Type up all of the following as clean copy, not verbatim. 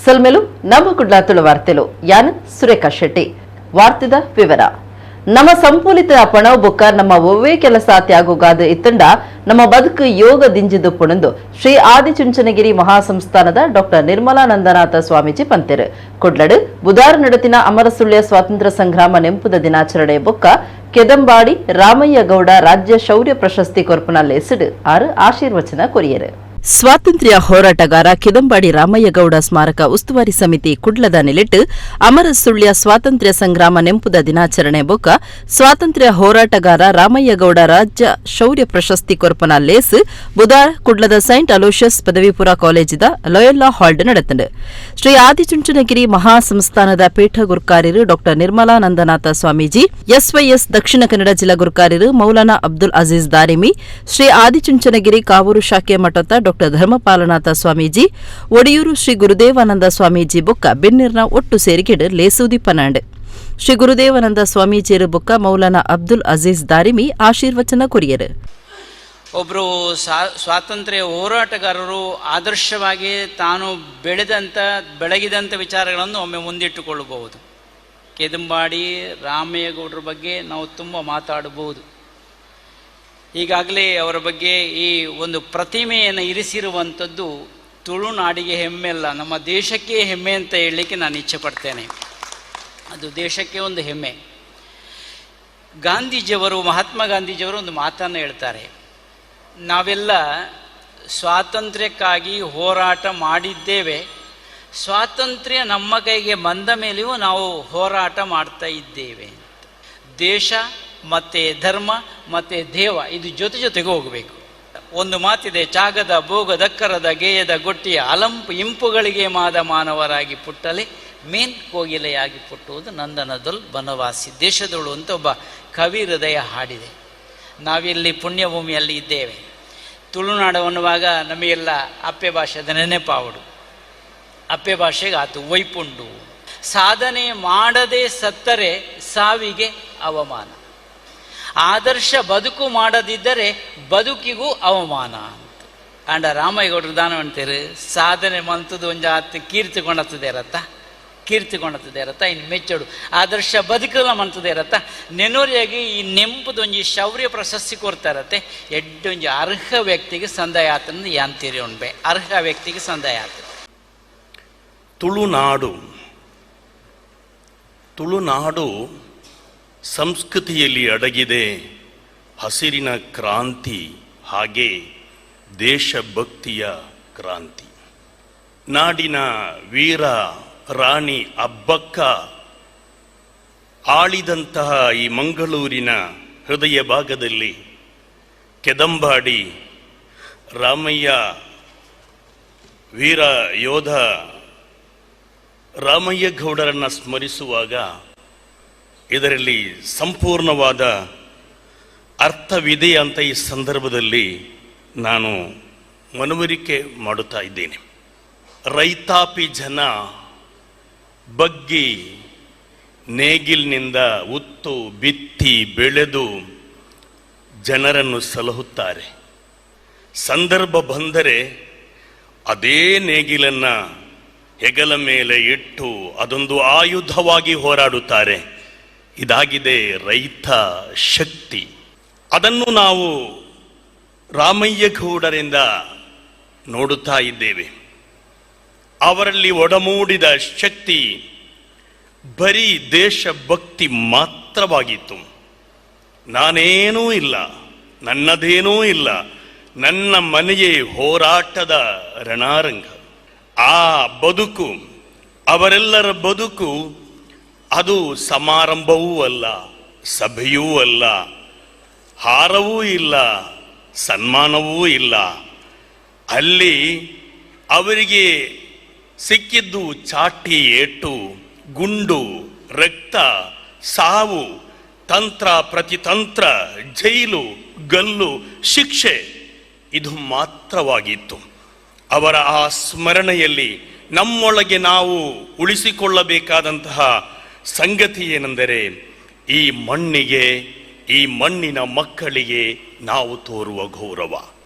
ಸಲ್ಮೆಲು ನಮ್ಮ ಕುಡ್ಲಾ ತುಳು ವಾರ್ತೆಲು ಯಾನ್ ಸುರೇಖಾ ಶೆಟ್ಟಿ ವಾರ್ತೆದ ವಿವರ ನಮ್ಮ ಸಂಪೂಲಿತ ಪಣವ ಬೊಕ್ಕ ನಮ್ಮ ಒವ್ವೇ ಕೆಲಸ ತ್ಯಾಗೋಗಾದ ಇತ್ತಂಡ ನಮ್ಮ ಬದುಕು ಯೋಗ ದಿಂಜಿದು ಪುಣಂದು ಶ್ರೀ ಆದಿಚುಂಚನಗಿರಿ ಮಹಾಸಂಸ್ಥಾನದ ಡಾಕ್ಟರ್ ನಿರ್ಮಲಾನಂದನಾಥ ಸ್ವಾಮೀಜಿ ಪಂತೆರು ಕುಡ್ಲಡು ಬುಧವಾರ ನಡೆದಿನ ಅಮರಸುಳ್ಯ ಸ್ವಾತಂತ್ರ್ಯ ಸಂಗ್ರಾಮ ನೆಂಪುದ ದಿನಾಚರಣೆ ಬೊಕ್ಕ ಕೆದಂಬಾಡಿ ರಾಮಯ್ಯ ಗೌಡ ರಾಜ್ಯ ಶೌರ್ಯ ಪ್ರಶಸ್ತಿ ಕೊರ್ಪುನಲ್ಲಿ ಎಸೆಡು ಆರು ಆಶೀರ್ವಚನ ಕೊರಿಯರು. ಸ್ವಾತಂತ್ರ್ಯ ಹೋರಾಟಗಾರ ಕೆದಂಬಾಡಿ ರಾಮಯ್ಯಗೌಡ ಸ್ಮಾರಕ ಉಸ್ತುವಾರಿ ಸಮಿತಿ ಕುಡ್ಲದ ನೆಲೆಟ್ಟು ಅಮರಸುಳ್ಯ ಸ್ವಾತಂತ್ರ್ಯ ಸಂಗ್ರಾಮ ನೆಂಪುದ ದಿನಾಚರಣೆ ಬೊಕ್ಕ ಸ್ವಾತಂತ್ರ್ಯ ಹೋರಾಟಗಾರ ರಾಮಯ್ಯಗೌಡ ರಾಜ್ಯ ಶೌರ್ಯ ಪ್ರಶಸ್ತಿ ಕೊರ್ಪನ ಲೇಸ್ ಬುಧವಾರ ಕುಡ್ಲದ ಸೈಂಟ್ ಅಲೋಷಿಯಸ್ ಪದವಿಪೂರ್ವ ಕಾಲೇಜಿದ ಲೋಯಲ್ಲಾ ಹಾಲ್ಡ್ ನಡೆತಂಡು. ಶ್ರೀ ಆದಿಚುಂಚನಗಿರಿ ಮಹಾಸಂಸ್ಥಾನದ ಪೀಠ ಗುರುಕಾರ್ಯರು ಡಾಕ್ಟರ್ ನಿರ್ಮಲಾನಂದನಾಥ ಸ್ವಾಮೀಜಿ, ಎಸ್ವೈಎಸ್ ದಕ್ಷಿಣ ಕನ್ನಡ ಜಿಲ್ಲಾ ಗುರುಕಾರ್ಯರು ಮೌಲಾನಾ ಅಬ್ದುಲ್ ಅಜೀಜ್ ದಾರಿಮಿ, ಶ್ರೀ ಆದಿಚುಂಚನಗಿರಿ ಕಾವೂರು ಶಾಖೆ ಮಠದ ಡಾಕ್ಟರ್ ಧರ್ಮಪಾಲನಾಥ ಸ್ವಾಮೀಜಿ, ಒಡಿಯೂರು ಶ್ರೀ ಗುರುದೇವಾನಂದ ಸ್ವಾಮೀಜಿ ಬೊಕ್ಕ ಬೆನ್ನಿರ್ನ ಒಟ್ಟು ಸೇರಿಕೆಡು ಲೇಸೂದಿ ಪನಾಂಡ್. ಶ್ರೀ ಗುರುದೇವಾನಂದ ಸ್ವಾಮೀಜಿಯರು ಬೊಕ್ಕ ಮೌಲಾನಾ ಅಬ್ದುಲ್ ಅಜೀಜ್ ದಾರಿಮಿ ಆಶೀರ್ವಚನ ಕೊರಿಯರು. ಒಬ್ಬರು ಸ್ವಾತಂತ್ರ್ಯ ಹೋರಾಟಗಾರರು ಆದರ್ಶವಾಗಿ ತಾನು ಬೆಳಗಿದಂಥ ವಿಚಾರಗಳನ್ನು ಒಮ್ಮೆ ಮುಂದಿಟ್ಟುಕೊಳ್ಳಬಹುದು. ಕೆದಂಬಾಡಿ ರಾಮಯ್ಯಗೌಡರ ಬಗ್ಗೆ ನಾವು ತುಂಬ ಮಾತಾಡಬಹುದು. ಈಗಾಗಲೇ ಅವರ ಬಗ್ಗೆ ಈ ಒಂದು ಪ್ರತಿಮೆಯನ್ನು ಇರಿಸಿರುವಂಥದ್ದು ತುಳುನಾಡಿಗೆ ಹೆಮ್ಮೆ ಅಲ್ಲ, ನಮ್ಮ ದೇಶಕ್ಕೆ ಹೆಮ್ಮೆ ಅಂತ ಹೇಳಲಿಕ್ಕೆ ನಾನು ಇಚ್ಛೆ ಪಡ್ತೇನೆ. ಅದು ದೇಶಕ್ಕೆ ಒಂದು ಹೆಮ್ಮೆ. ಮಹಾತ್ಮ ಗಾಂಧೀಜಿಯವರು ಒಂದು ಮಾತನ್ನು ಹೇಳ್ತಾರೆ, ನಾವೆಲ್ಲ ಸ್ವಾತಂತ್ರ್ಯಕ್ಕಾಗಿ ಹೋರಾಟ ಮಾಡಿದ್ದೇವೆ, ಸ್ವಾತಂತ್ರ್ಯ ನಮ್ಮ ಕೈಗೆ ಬಂದ ಮೇಲೆಯೂ ನಾವು ಹೋರಾಟ ಮಾಡ್ತಾ ಇದ್ದೇವೆ. ದೇಶ ಮತ್ತು ಧರ್ಮ ಮತ್ತು ದೇವ ಇದು ಜೊತೆಗೆ ಹೋಗಬೇಕು. ಒಂದು ಮಾತಿದೆ, ಚಾಗದ ಭೋಗದಕ್ಕರದ ಗೇಯದ ಗೊಟ್ಟಿಯ ಇಂಪುಗಳಿಗೆ ಮಾನವರಾಗಿ ಪುಟ್ಟಲೆ ಮೇನ್ ಕೋಗಿಲೆಯಾಗಿ ಪುಟ್ಟುವುದು ನಂದನದೊಲ್ ಬನವಾಸಿ ದೇಶದೊಳು ಅಂತ ಒಬ್ಬ ಕವಿ ಹೃದಯ ಹಾಡಿದೆ. ನಾವಿಲ್ಲಿ ಪುಣ್ಯಭೂಮಿಯಲ್ಲಿ ಇದ್ದೇವೆ. ತುಳುನಾಡು ಅನ್ನುವಾಗ ನಮಗೆಲ್ಲ ಅಪ್ಪೆ ಭಾಷೆದ ನೆನಪಾವಡು. ಅಪ್ಪೆ ಭಾಷೆಗೆ ಆತು ವೈಪುಂಡು, ಸಾಧನೆ ಮಾಡದೆ ಸತ್ತರೆ ಸಾವಿಗೆ ಅವಮಾನ, ಆದರ್ಶ ಬದುಕು ಮಾಡದಿದ್ದರೆ ಬದುಕಿಗೂ ಅವಮಾನ ಅಂತ. ಅಂಡ ರಾಮಯ್ಯಗೌಡರು ದಾನ ಅಂತಾರೆ, ಸಾಧನೆ ಮಂತದ್ದು ಒಂದು ಆತ ಕೀರ್ತಿ ಕೊಂಡತ್ತದೆ ರತ್ತ ಇನ್ನು ಮೆಚ್ಚಡು ಆದರ್ಶ ಬದುಕಲ್ಲ ಮಂತದೇ ರತ್ತ ನೆನೋರಿಯಾಗಿ ಈ ನೆಂಪುದೊಂಜಿ ಶೌರ್ಯ ಪ್ರಶಸ್ತಿ ಕೊಡ್ತಾರತ್ತೆ. ಎಡ್ಡೊಂಜಿ ಅರ್ಹ ವ್ಯಕ್ತಿಗೆ ಸಂದಾಯ ಆತಂದು ಯಾಂತೀರಿ ಉಣ್ಬೆ, ಅರ್ಹ ವ್ಯಕ್ತಿಗೆ ಸಂದಾಯ ಆತ. ತುಳುನಾಡು ಸಂಸ್ಕೃತಿಯಲ್ಲಿ ಅಡಗಿದೆ ಹಸಿರಿನ ಕ್ರಾಂತಿ, ಹಾಗೆ ದೇಶಭಕ್ತಿಯ ಕ್ರಾಂತಿ. ನಾಡಿನ ವೀರ ರಾಣಿ ಅಬ್ಬಕ್ಕ ಆಳಿದಂತಹ ಈ ಮಂಗಳೂರಿನ ಹೃದಯ ಭಾಗದಲ್ಲಿ ಕೆದಂಬಾಡಿ ರಾಮಯ್ಯ ವೀರ ಯೋಧ ರಾಮಯ್ಯಗೌಡರನ್ನು ಸ್ಮರಿಸುವಾಗ ಇದರಲ್ಲಿ ಸಂಪೂರ್ಣವಾದ ಅರ್ಥವಿದೆ ಅಂತ ಈ ಸಂದರ್ಭದಲ್ಲಿ ನಾನು ಮನವರಿಕೆ ಮಾಡುತ್ತಾ ಇದ್ದೇನೆ. ರೈತಾಪಿ ಜನ ಬಗ್ಗಿ ನೇಗಿಲಿನಿಂದ ಉತ್ತು ಬಿತ್ತಿ ಬೆಳೆದು ಜನರನ್ನು ಸಲಹುತ್ತಾರೆ. ಸಂದರ್ಭ ಬಂದರೆ ಅದೇ ನೇಗಿಲನ್ನು ಹೆಗಲ ಮೇಲೆ ಇಟ್ಟು ಅದೊಂದು ಆಯುಧವಾಗಿ ಹೋರಾಡುತ್ತಾರೆ. ಇದಾಗಿದೆ ರೈತ ಶಕ್ತಿ. ಅದನ್ನು ನಾವು ರಾಮಯ್ಯಗೌಡರಿಂದ ನೋಡುತ್ತಾ ಇದ್ದೇವೆ. ಅವರಲ್ಲಿ ಒಡಮೂಡಿದ ಶಕ್ತಿ ಬರೀ ದೇಶಭಕ್ತಿ ಮಾತ್ರವಾಗಿತ್ತು. ನಾನೇನೂ ಇಲ್ಲ, ನನ್ನದೇನೂ ಇಲ್ಲ, ನನ್ನ ಮನೆಯೇ ಹೋರಾಟದ ರಣಾರಂಗ. ಆ ಬದುಕು, ಅವರೆಲ್ಲರ ಬದುಕು, ಅದು ಸಮಾರಂಭವೂ ಅಲ್ಲ, ಸಭೆಯೂ ಅಲ್ಲ, ಹಾರವೂ ಇಲ್ಲ, ಸನ್ಮಾನವೂ ಇಲ್ಲ. ಅಲ್ಲಿ ಅವರಿಗೆ ಸಿಕ್ಕಿದ್ದು ಚಾಟಿ ಏಟು, ಗುಂಡು, ರಕ್ತ, ಸಾವು, ತಂತ್ರ ಪ್ರತಿತಂತ್ರ, ಜೈಲು, ಗಲ್ಲು, ಶಿಕ್ಷೆ ಇದು ಮಾತ್ರವಾಗಿತ್ತು. ಅವರ ಆ ಸ್ಮರಣೆಯಲ್ಲಿ ನಮ್ಮೊಳಗೆ ನಾವು ಉಳಿಸಿಕೊಳ್ಳಬೇಕಾದಂತಹ ಸಂಗತಿ ಏನೆಂದರೆ, ಈ ಮಣ್ಣಿಗೆ, ಈ ಮಣ್ಣಿನ ಮಕ್ಕಳಿಗೆ ನಾವು ತೋರುವ ಗೌರವ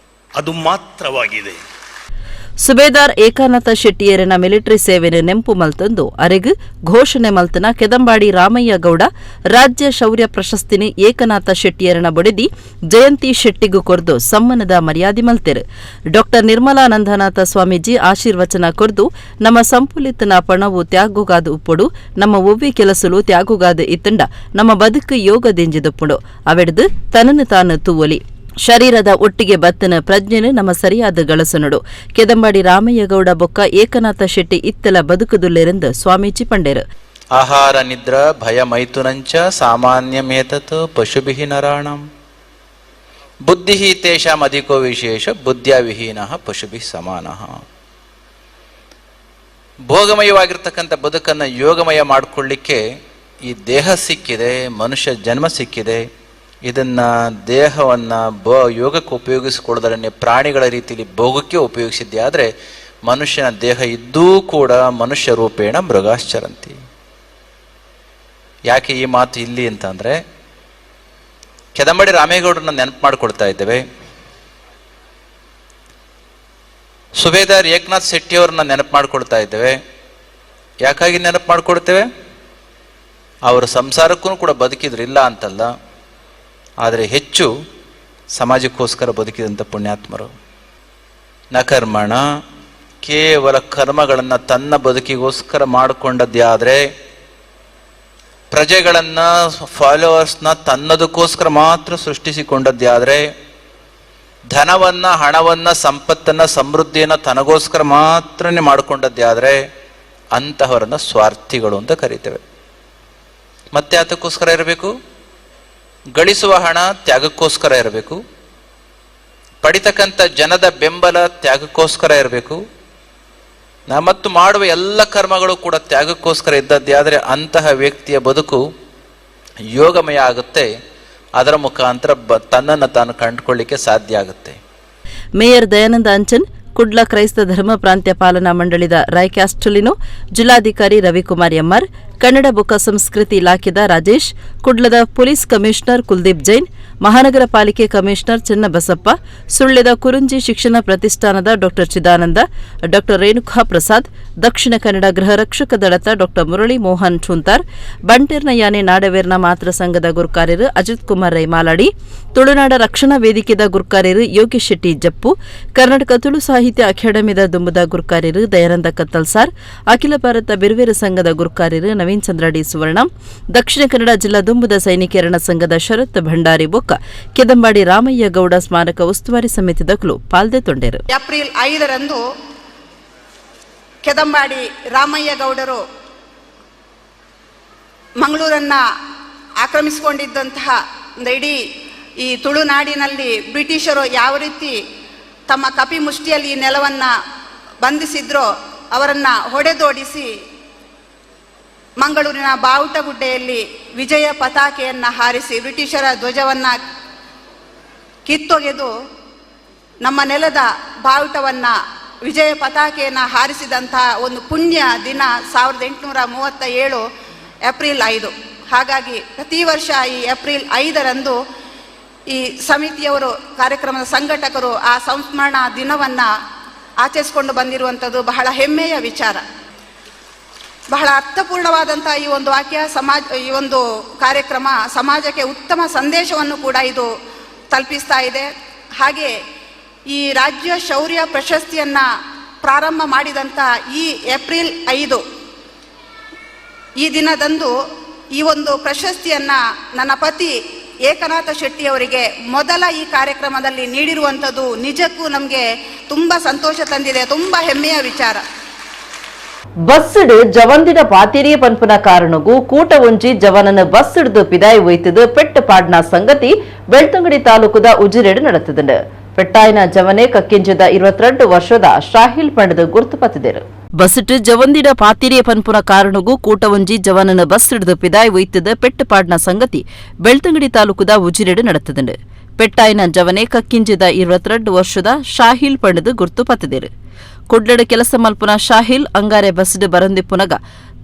ಅದು ಮಾತ್ರವಾಗಿದೆ. ಸುಬೇದಾರ್ ಏಕಾನಾಥ ಶೆಟ್ಟಿಯರನ ಮಿಲಿಟರಿ ಸೇವೆನ ನೆಂಪು ಮಲ್ತಂದು ಅರೆಗ್ ಘೋಷಣೆ ಮಲ್ತನ ಕೆದಂಬಾಡಿ ರಾಮಯ್ಯ ಗೌಡ ರಾಜ್ಯ ಶೌರ್ಯ ಪ್ರಶಸ್ತಿನಿ ಏಕನಾಥ ಶೆಟ್ಟಿಯರನ ಬಡಿದಿ ಜಯಂತಿ ಶೆಟ್ಟಿಗೂ ಕೊರ್ದು ಸಮ್ಮನದ ಮರ್ಯಾದೆ ಮಲ್ತೆರು. ಡಾ ನಿರ್ಮಲಾನಂದನಾಥ ಸ್ವಾಮೀಜಿ ಆಶೀರ್ವಚನ ಕೊರ್ದು ನಮ್ಮ ಸಂಪುಲಿತನ ಪಣವು ತ್ಯಾಗುಗಾದ ಉಪ್ಪುಡು ನಮ್ಮ ಒವ್ವಿ ಕೆಲಸಲು ತ್ಯಾಗುಗಾದ ಇತ್ತಂಡ ನಮ್ಮ ಬದುಕು ಯೋಗದಿಂಜಿದುಪ್ಪುಡು ಅವೆಡ್ದು ತನನು ತಾನು ತೂವಲಿ ಶರೀರದ ಒಟ್ಟಿಗೆ ಬತ್ತನ ಪ್ರಜ್ಞೆನು ನಮ್ಮ ಸರಿಯಾದ ಗಳಸನುಡು ಕೆದಂಬಾಡಿ ರಾಮಯ್ಯಗೌಡ ಬೊಕ್ಕ ಏಕನಾಥ ಶೆಟ್ಟಿ ಇತ್ತಲ ಬದುಕುದುಲ್ಲೆರೆಂದು ಸ್ವಾಮೀಜಿ ಪಂಡೇರು. ಆಹಾರ ನಿದ್ರ ಭಯ ಮೈಥುನಂಚ ಸಾಮಾನ್ಯಮೇತತ್ ಪಶುಭಿಃ ನರಾಣಂ ಬುದ್ಧಿಃ ತೇಷಾಂ ಅಧಿಕೋ ವಿಶೇಷ ಬುದ್ಧ್ಯ ವಿಹೀನಃ ಪಶುಭಿಃ ಸಮಾನಃ. ಭೋಗಮಯವಾಗಿರ್ತಕ್ಕಂಥ ಬದುಕನ್ನು ಯೋಗಮಯ ಮಾಡಿಕೊಳ್ಳಿಕ್ಕೆ ಈ ದೇಹ ಸಿಕ್ಕಿದೆ, ಮನುಷ್ಯ ಜನ್ಮ ಸಿಕ್ಕಿದೆ. ಇದನ್ನು ದೇಹವನ್ನು ಯೋಗಕ್ಕೆ ಉಪಯೋಗಿಸಿಕೊಳ್ಳೋದನ್ನೇ ಪ್ರಾಣಿಗಳ ರೀತಿಯಲ್ಲಿ ಭೋಗಕ್ಕೆ ಉಪಯೋಗಿಸಿದ್ದೆ. ಆದರೆ ಮನುಷ್ಯನ ದೇಹ ಇದ್ದೂ ಕೂಡ ಮನುಷ್ಯ ರೂಪೇಣ ಮೃಗಾಶ್ಚರಂತಿ. ಯಾಕೆ ಈ ಮಾತು ಇಲ್ಲಿ ಅಂತಂದರೆ, ಕೆದಂಬಾಡಿ ರಾಮೇಗೌಡರನ್ನ ನೆನಪು ಮಾಡಿಕೊಡ್ತಾ ಇದ್ದೇವೆ, ಸುಬೇದಾರ್ ಏಕನಾಥ್ ಶೆಟ್ಟಿಯವ್ರನ್ನ ನೆನಪು ಮಾಡಿಕೊಡ್ತಾ ಇದ್ದೇವೆ. ಯಾಕಾಗಿ ನೆನಪು ಮಾಡಿಕೊಡ್ತೇವೆ? ಅವರ ಸಂಸಾರಕ್ಕೂ ಕೂಡ ಬದುಕಿದ್ರಿಲ್ಲ ಅಂತಲ್ಲ, ಆದರೆ ಹೆಚ್ಚು ಸಮಾಜಕ್ಕೋಸ್ಕರ ಬದುಕಿದಂಥ ಪುಣ್ಯಾತ್ಮರು. ನ ಕರ್ಮಣ, ಕೇವಲ ಕರ್ಮಗಳನ್ನು ತನ್ನ ಬದುಕಿಗೋಸ್ಕರ ಮಾಡಿಕೊಂಡದ್ದೇ ಆದರೆ, ಪ್ರಜೆಗಳನ್ನು ಫಾಲೋವರ್ಸ್ನ ತನ್ನದಕ್ಕೋಸ್ಕರ ಮಾತ್ರ ಸೃಷ್ಟಿಸಿಕೊಂಡದ್ದೇ ಆದರೆ, ಧನವನ್ನು, ಹಣವನ್ನು, ಸಂಪತ್ತನ್ನು, ಸಮೃದ್ಧಿಯನ್ನು ತನಗೋಸ್ಕರ ಮಾತ್ರನೇ ಮಾಡಿಕೊಂಡದ್ದೇ ಆದರೆ ಅಂತಹವರನ್ನು ಸ್ವಾರ್ಥಿಗಳು ಅಂತ ಕರೀತೇವೆ. ಮತ್ತೆ ಅದಕ್ಕೋಸ್ಕರ ಇರಬೇಕು, ಗಳಿಸುವ ಹಣ ತ್ಯಾಗಕ್ಕೋಸ್ಕರ ಇರಬೇಕು, ಪಡಿತಕ್ಕಂಥ ಜನದ ಬೆಂಬಲ ತ್ಯಾಗಕ್ಕೋಸ್ಕರ ಇರಬೇಕು, ಮತ್ತು ಮಾಡುವ ಎಲ್ಲ ಕರ್ಮಗಳು ಕೂಡ ತ್ಯಾಗಕ್ಕೋಸ್ಕರ ಇದ್ದದ್ದೇ ಆದರೆ ಅಂತಹ ವ್ಯಕ್ತಿಯ ಬದುಕು ಯೋಗಮಯ ಆಗುತ್ತೆ. ಅದರ ಮುಖಾಂತರ ತನ್ನನ್ನು ತಾನು ಕಂಡುಕೊಳ್ಳಿಕ್ಕೆ ಸಾಧ್ಯ ಆಗುತ್ತೆ. ಮೇಯರ್ ದಯಾನಂದ ಅಂಚನ್, ಕುಡ್ಲ ಕ್ರೈಸ್ತ ಧರ್ಮ ಪ್ರಾಂತ್ಯ ಪಾಲನಾ ಮಂಡಳಿದ ರಾಯ್ಕ್ಯಾಸ್ಟುಲಿನೋ, ಜಿಲ್ಲಾಧಿಕಾರಿ ರವಿಕುಮಾರ್ ಎಮ್ಮಾರ್, ಕನ್ನಡ ಬೊಕ್ಕ ಸಂಸ್ಕೃತಿ ಇಲಾಖೆದ ರಾಜೇಶ್, ಕುಡ್ಲದ ಪೊಲೀಸ್ ಕಮಿಷನರ್ ಕುಲ್ದೀಪ್ ಜೈನ್, ಮಹಾನಗರ ಪಾಲಿಕೆ ಕಮಿಷನರ್ ಚನ್ನಬಸಪ್ಪ, ಸುಳ್ಯದ ಕುರುಂಜಿ ಶಿಕ್ಷಣ ಪ್ರತಿಷ್ಠಾನದ ಡಾ ಚಿದಾನಂದ, ಡಾ ರೇಣುಕಾ ಪ್ರಸಾದ್, ದಕ್ಷಿಣ ಕನ್ನಡ ಗೃಹ ರಕ್ಷಕ ದಳದ ಡಾ ಮುರಳಿ ಮೋಹನ್ ಠುಂತಾರ್, ಬಂಟೇರ್ನ ಯಾನೆ ನಾಡವೇರ್ನ ಮಾತೃ ಸಂಘದ ಗುರುಕಾರ್ಯರು ಅಜಿತ್ ಕುಮಾರ್ ರೈ ಮಾಲಾಡಿ, ತುಳುನಾಡ ರಕ್ಷಣಾ ವೇದಿಕೆದ ಗುರುಕಾರ್ಯರು ಯೋಗೇಶ್ ಶೆಟ್ಟಿ ಜಪ್ಪು, ಕರ್ನಾಟಕ ತುಳು ಸಾಹಿತ್ಯ ಅಕಾಡೆಮಿದ ದುಂಬದ ಗುರುಕಾರ್ಯರು ದಯಾನಂದ ಕತ್ತಲ್ಸಾರ್, ಅಖಿಲ ಭಾರತ ಬಿರುವೇರು ಸಂಘದ ಗುರುಕಾರ್ಯರು ನವೀನ್ ಚಂದ್ರ ಡಿ ಸುವರ್ಣ, ದಕ್ಷಿಣ ಕನ್ನಡ ಜಿಲ್ಲಾ ದುಂಬದ ಸೈನಿಕರಣ ಸಂಘದ ಶರತ್ ಭಂಡಾರಿ ಬೊಕ್ಕ ಕೆದಂಬಾಡಿ ರಾಮಯ್ಯ ಗೌಡ ಸ್ಮಾರಕ ಉಸ್ತುವಾರಿ ಸಮಿತಿದಕಲು ಪಾಲ್ದೆ ತೊಂಡೇರು. ಏಪ್ರಿಲ್ 5ರಂದು ಕೆದಂಬಾಡಿ ರಾಮಯ್ಯ ಗೌಡರು ಮಂಗಳೂರನ್ನ ಆಕ್ರಮಿಸಿಕೊಂಡಿದ್ದಂತಹ ಇಡೀ ಈ ತುಳುನಾಡಿನಲ್ಲಿ ಬ್ರಿಟಿಷರು ಯಾವ ರೀತಿ ತಮ್ಮ ಕಪಿ ಮುಷ್ಟಿಯಲ್ಲಿ ಈ ನೆಲವನ್ನು ಬಂಧಿಸಿದ್ರೋ ಅವರನ್ನು ಹೊಡೆದೋಡಿಸಿ ಮಂಗಳೂರಿನ ಬಾವುಟಗುಡ್ಡೆಯಲ್ಲಿ ವಿಜಯ ಪತಾಕೆಯನ್ನು ಹಾರಿಸಿ ಬ್ರಿಟಿಷರ ಧ್ವಜವನ್ನು ಕಿತ್ತೊಗೆದು ನಮ್ಮ ನೆಲದ ಬಾವುಟವನ್ನು ವಿಜಯ ಪತಾಕೆಯನ್ನು ಹಾರಿಸಿದಂತಹ ಒಂದು ಪುಣ್ಯ ದಿನ 1837 ಏಪ್ರಿಲ್ 5. ಹಾಗಾಗಿ ಪ್ರತಿ ವರ್ಷ ಈ ಏಪ್ರಿಲ್ 5ರಂದು ಈ ಸಮಿತಿಯವರು, ಕಾರ್ಯಕ್ರಮದ ಸಂಘಟಕರು ಆ ಸಂಸ್ಮರಣಾ ದಿನವನ್ನು ಆಚರಿಸಿಕೊಂಡು ಬಂದಿರುವಂಥದ್ದು ಬಹಳ ಹೆಮ್ಮೆಯ ವಿಚಾರ. ಬಹಳ ಅರ್ಥಪೂರ್ಣವಾದಂಥ ಈ ಒಂದು ವಾಕ್ಯ, ಈ ಒಂದು ಕಾರ್ಯಕ್ರಮ ಸಮಾಜಕ್ಕೆ ಉತ್ತಮ ಸಂದೇಶವನ್ನು ಕೂಡ ಇದು ತಲುಪಿಸ್ತಾ ಇದೆ. ಹಾಗೆ ಈ ರಾಜ್ಯ ಶೌರ್ಯ ಪ್ರಶಸ್ತಿಯನ್ನು ಪ್ರಾರಂಭ ಮಾಡಿದಂಥ ಈ ಏಪ್ರಿಲ್ 5 ಈ ದಿನದಂದು ಈ ಒಂದು ಪ್ರಶಸ್ತಿಯನ್ನು ನನ್ನ ಪತಿ ಏಕನಾಥ ಶೆಟ್ಟಿಯವರಿಗೆ ಮೊದಲ ಈ ಕಾರ್ಯಕ್ರಮದಲ್ಲಿ ನೀಡಿರುವಂಥದ್ದು ನಿಜಕ್ಕೂ ನಮಗೆ ತುಂಬ ಸಂತೋಷ ತಂದಿದೆ, ತುಂಬ ಹೆಮ್ಮೆಯ ವಿಚಾರ. ಬಸ್ಸಿಡು ಜವಂದಿನ ಪಾತಿರಿಯ ಪನ್ಪುನ ಕಾರಣಗೂ ಕೂಟ ಒಂಜಿ ಜವನನ ಬಸ್ಸಿಡ್ದು ಪಿದಾಯಿ ಒಯ್ತದು ಪೆಟ್ಟು ಪಾಡ್ನ ಸಂಗತಿ ಬೆಳ್ತಂಗಡಿ ತಾಲೂಕುದ ಉಜಿರೆಡು ನಡೆತದು. ಪೆಟ್ಟಾಯಿನ ಜವನೆ ಕಕ್ಕಿಂಜದ 22 ವರ್ಷದ ಶಾಹಿಲ್ ಪಂಡದು ಗುರುತುಪತ್ತಿದರು. ಬಸ್ಸಿಟ್ಟು ಜವಂದಿನ ಪಾತಿರಿಯ ಪನ್ಪುನ ಕಾರಣಗೂ ಕೂಟ ಒಂಜಿ ಜವನನ ಬಸ್ಸಿಡ್ದು ಪಿದಾಯಿ ಒಯ್ತದು ಪೆಟ್ಟು ಪಾಡ್ನ ಸಂಗತಿ ಬೆಳ್ತಂಗಡಿ ತಾಲೂಕುದ ಉಜಿರೆಡು ನಡೆತದು. ಪೆಟ್ಟಾಯಿನ ಜವನೆ ಕಕ್ಕಿಂಜದ 22 ವರ್ಷದ ಶಾಹಿಲ್ ಪಂಡದು ಗುರುತುಪತ್ತಿದರು. ಕೊಡ್ಲಡ ಕೆಲಸ ಮಲ್ಪುನ ಶಾಹಿಲ್ ಅಂಗಾರೆ ಬಸ್ಡ್ ಬರಂದಿಪ್ಪುನಗ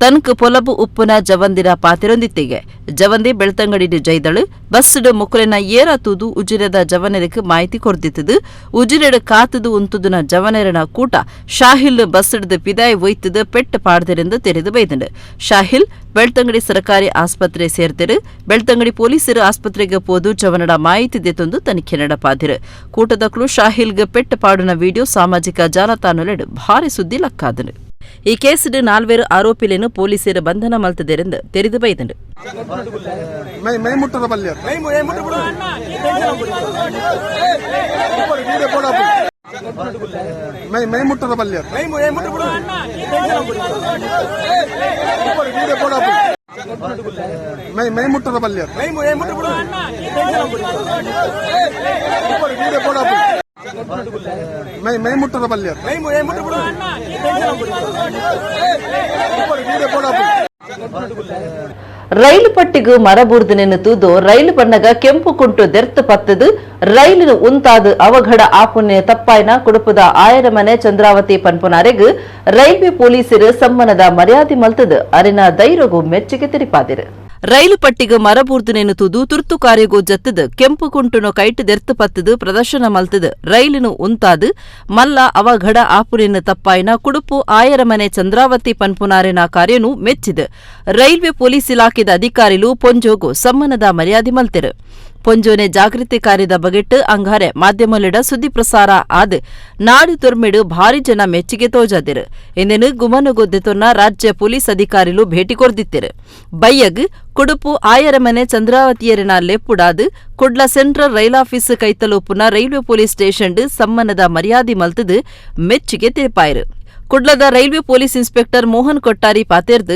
ತನಕ ಪೊಲಬು ಉಪ್ಪುನ ಜವಂದಿನ ಪಾತಿರೊಂದಿತ್ತಿಗೆ ಜವಂದಿ ಬೆಳ್ತಂಗಡಿ ಜೈದಳು ಬಸ್ಡ್ ಮುಕುಲಿನ ಏರಾತುದು ಉಜಿರೆದ ಜವನೆರಕ್ಕೆ ಮಾಹಿತಿ ಕೊರ್ದಿತ್ತದು ಉಜಿರೆಡ ಕಾತದು ಉಂತುದುನ ಜವನೆರನ ಕೂಟ ಶಾಹಿಲ್ ಬಸ್ಡ್ ಪಿದಾಯಿ ಒಯ್ತದು ಪೆಟ್ಟ ಪಾಡ್ದರಿಂದ ತೆರೆದು ಬೈದಂಡು ಶಾಹಿಲ್ ಬೆಳ್ತಂಗಡಿ ಸರ್ಕಾರಿ ಆಸ್ಪತ್ರೆ ಸೇರ್ತಿರು ಬೆಳ್ತಂಗಡಿ ಪೊಲೀಸರು ಆಸ್ಪತ್ರೆಗೆ ಪೋದು ಜವನಡ ಮಾಹಿತಿ ದೆತ್ತೊಂದು ತನಿಖೆ ನಡಪಾದಿರು ಕೂಟದಕ್ಕಳು ಶಾಹಿಲ್ಗೆ ಪೆಟ್ಟ ಪಾಡುನ ವಿಡಿಯೋ ಸಾಮಾಜಿಕ ಜಾಲತಾಣಲೆಡು ಭಾರಿ ಸುದ್ದಿ ಲಕ್ಕಾದನು ಈ ಕೇಸಿಡ್ 4 ಆರೋಪಿಗಳನ್ನು ಪೊಲೀಸರು ಬಂಧನ ಮಲ್ತದೆರೆಂದು ತೆರೆದು ಬೈದಂಡು ರೈಲು ಪಟ್ಟಿಗೂ ಮರಬೂರ್ದನೆನ್ನು ತೂದು ರೈಲು ಬಣ್ಣಗ ಕೆಂಪು ಕುಂಟು ದೆರ್ತು ಪತ್ತದು ರೈಲಿನ ಉಂತಾದು ಅವಘಡ ಆಪುಣ್ಯ ತಪ್ಪಾಯ್ನ ಕುಡುಪದ ಆಯರಮನೆ ಚಂದ್ರಾವತಿ ಪನ್ಪುನಾರೆಗೂ ರೈಲ್ವೆ ಪೊಲೀಸರು ಸಮ್ಮನದ ಮರ್ಯಾದೆ ಮಲ್ತದು ಅರಿನ ಧೈರ್ಯಗೂ ಮೆಚ್ಚುಗೆ ತೆರಿಪಾದಿರು ರೈಲು ಪಟ್ಟಿಗೆ ಮರಬೂರ್ದನೆನ್ನು ತೂದು ತುರ್ತು ಕಾರ್ಯಗೂ ಜತ್ತದು ಕೆಂಪು ಕುಂಟುನು ಕೈಟ್ ದೆರ್ತು ಪತ್ತದು ಪ್ರದರ್ಶನ ಮಲ್ತದು ರೈಲಿನ ಉಂತಾದು ಮಲ್ಲ ಅವಘಡ ಆಪುನಿನ ತಪ್ಪಾಯ್ನ ಕುಡುಪು ಆಯರಮನೆ ಚಂದ್ರಾವತಿ ಪನ್ಪುನಾರೆನ ಕಾರ್ಯನು ಮೆಚ್ಚಿದು ರೈಲ್ವೆ ಪೊಲೀಸ್ ಇಲಾಖೆದ ಅಧಿಕಾರಿಲು ಪೊಂಜೋಗು ಸಮ್ಮನದ ಮರ್ಯಾದೆ ಮಲ್ತಿರು ಪೊಂಜೋನೆ ಜಾಗೃತಿ ಕಾರ್ಯದ ಬಗೆಟ್ ಅಂಗಾರೆ ಮಾಧ್ಯಮಲಿಡ ಸುದ್ದಿ ಪ್ರಸಾರ ಆದ್ ನಾಡು ತುರ್ಮೆಡು ಭಾರಿ ಜನ ಮೆಚ್ಚುಗೆ ತೋಜಾದಿರು ಇಂದೆನು ಗುಮನುಗೊದ್ದೆತೊನ್ನ ರಾಜ್ಯ ಪೊಲೀಸ್ ಅಧಿಕಾರಿಲು ಭೇಟಿ ಕೊರ್ದಿತ್ತಿರು ಬಯ್ಯಗ್ ಕುಡುಪು ಆಯರಮನೆ ಚಂದ್ರಾವತಿಯರಿನ ಲೆಪ್ಪುಡಾದು ಕುಡ್ಲ ಸೆಂಟ್ರಲ್ ರೈಲಾಫೀಸ್ ಕೈತಲುಪುನ ರೈಲ್ವೆ ಪೊಲೀಸ್ ಸ್ಟೇಷನ್ ಸಮ್ಮನದ ಮರ್ಯಾದೆ ಮಲ್ತದು ಮೆಚ್ಚುಗೆ ತಿರುಪಾಯಿರು ಕುಡ್ಲದ railway police inspector Mohan Kottari ಪಾತೆರ್ದು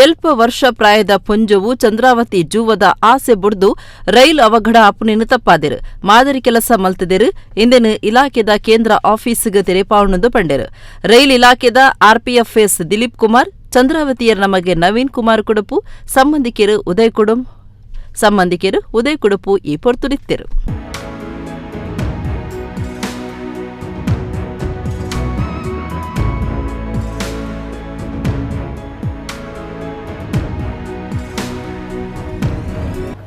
ಎಲ್ಪ ವರ್ಷ ಪ್ರಾಯದ ಪುಂಜವು ಚಂದ್ರಾವತಿ ಜೂವದ ಆಸೆ ಬುಡ್ದು ರೈಲು ಅವಘಡ ಅಪುನಿನ ತಪ್ಪಾದಿರು ಮಾದರಿ ಕೆಲಸ ಮಲ್ತದಿರು ಇಂದೆನು ಇಲಾಖೆದ ಕೇಂದ್ರ ಆಫೀಸ್ಗೆ ತೆರೆಪಾವಣದು ಪಂಡೆರು ರೈಲು ಇಲಾಖೆದ ಆರ್ಪಿಎಫ್ಎಸ್ ದಿಲೀಪ್ ಕುಮಾರ್ ಚಂದ್ರಾವತಿಯರ ನಮಗೆ ನವೀನ್ ಕುಮಾರ್ ಕುಡುಪು ಸಂಬಂಧಿಕರು ಉದಯ್ ಕುಡುಪು ಈ ಪೊರ್ತುರಿತ್ತೆರು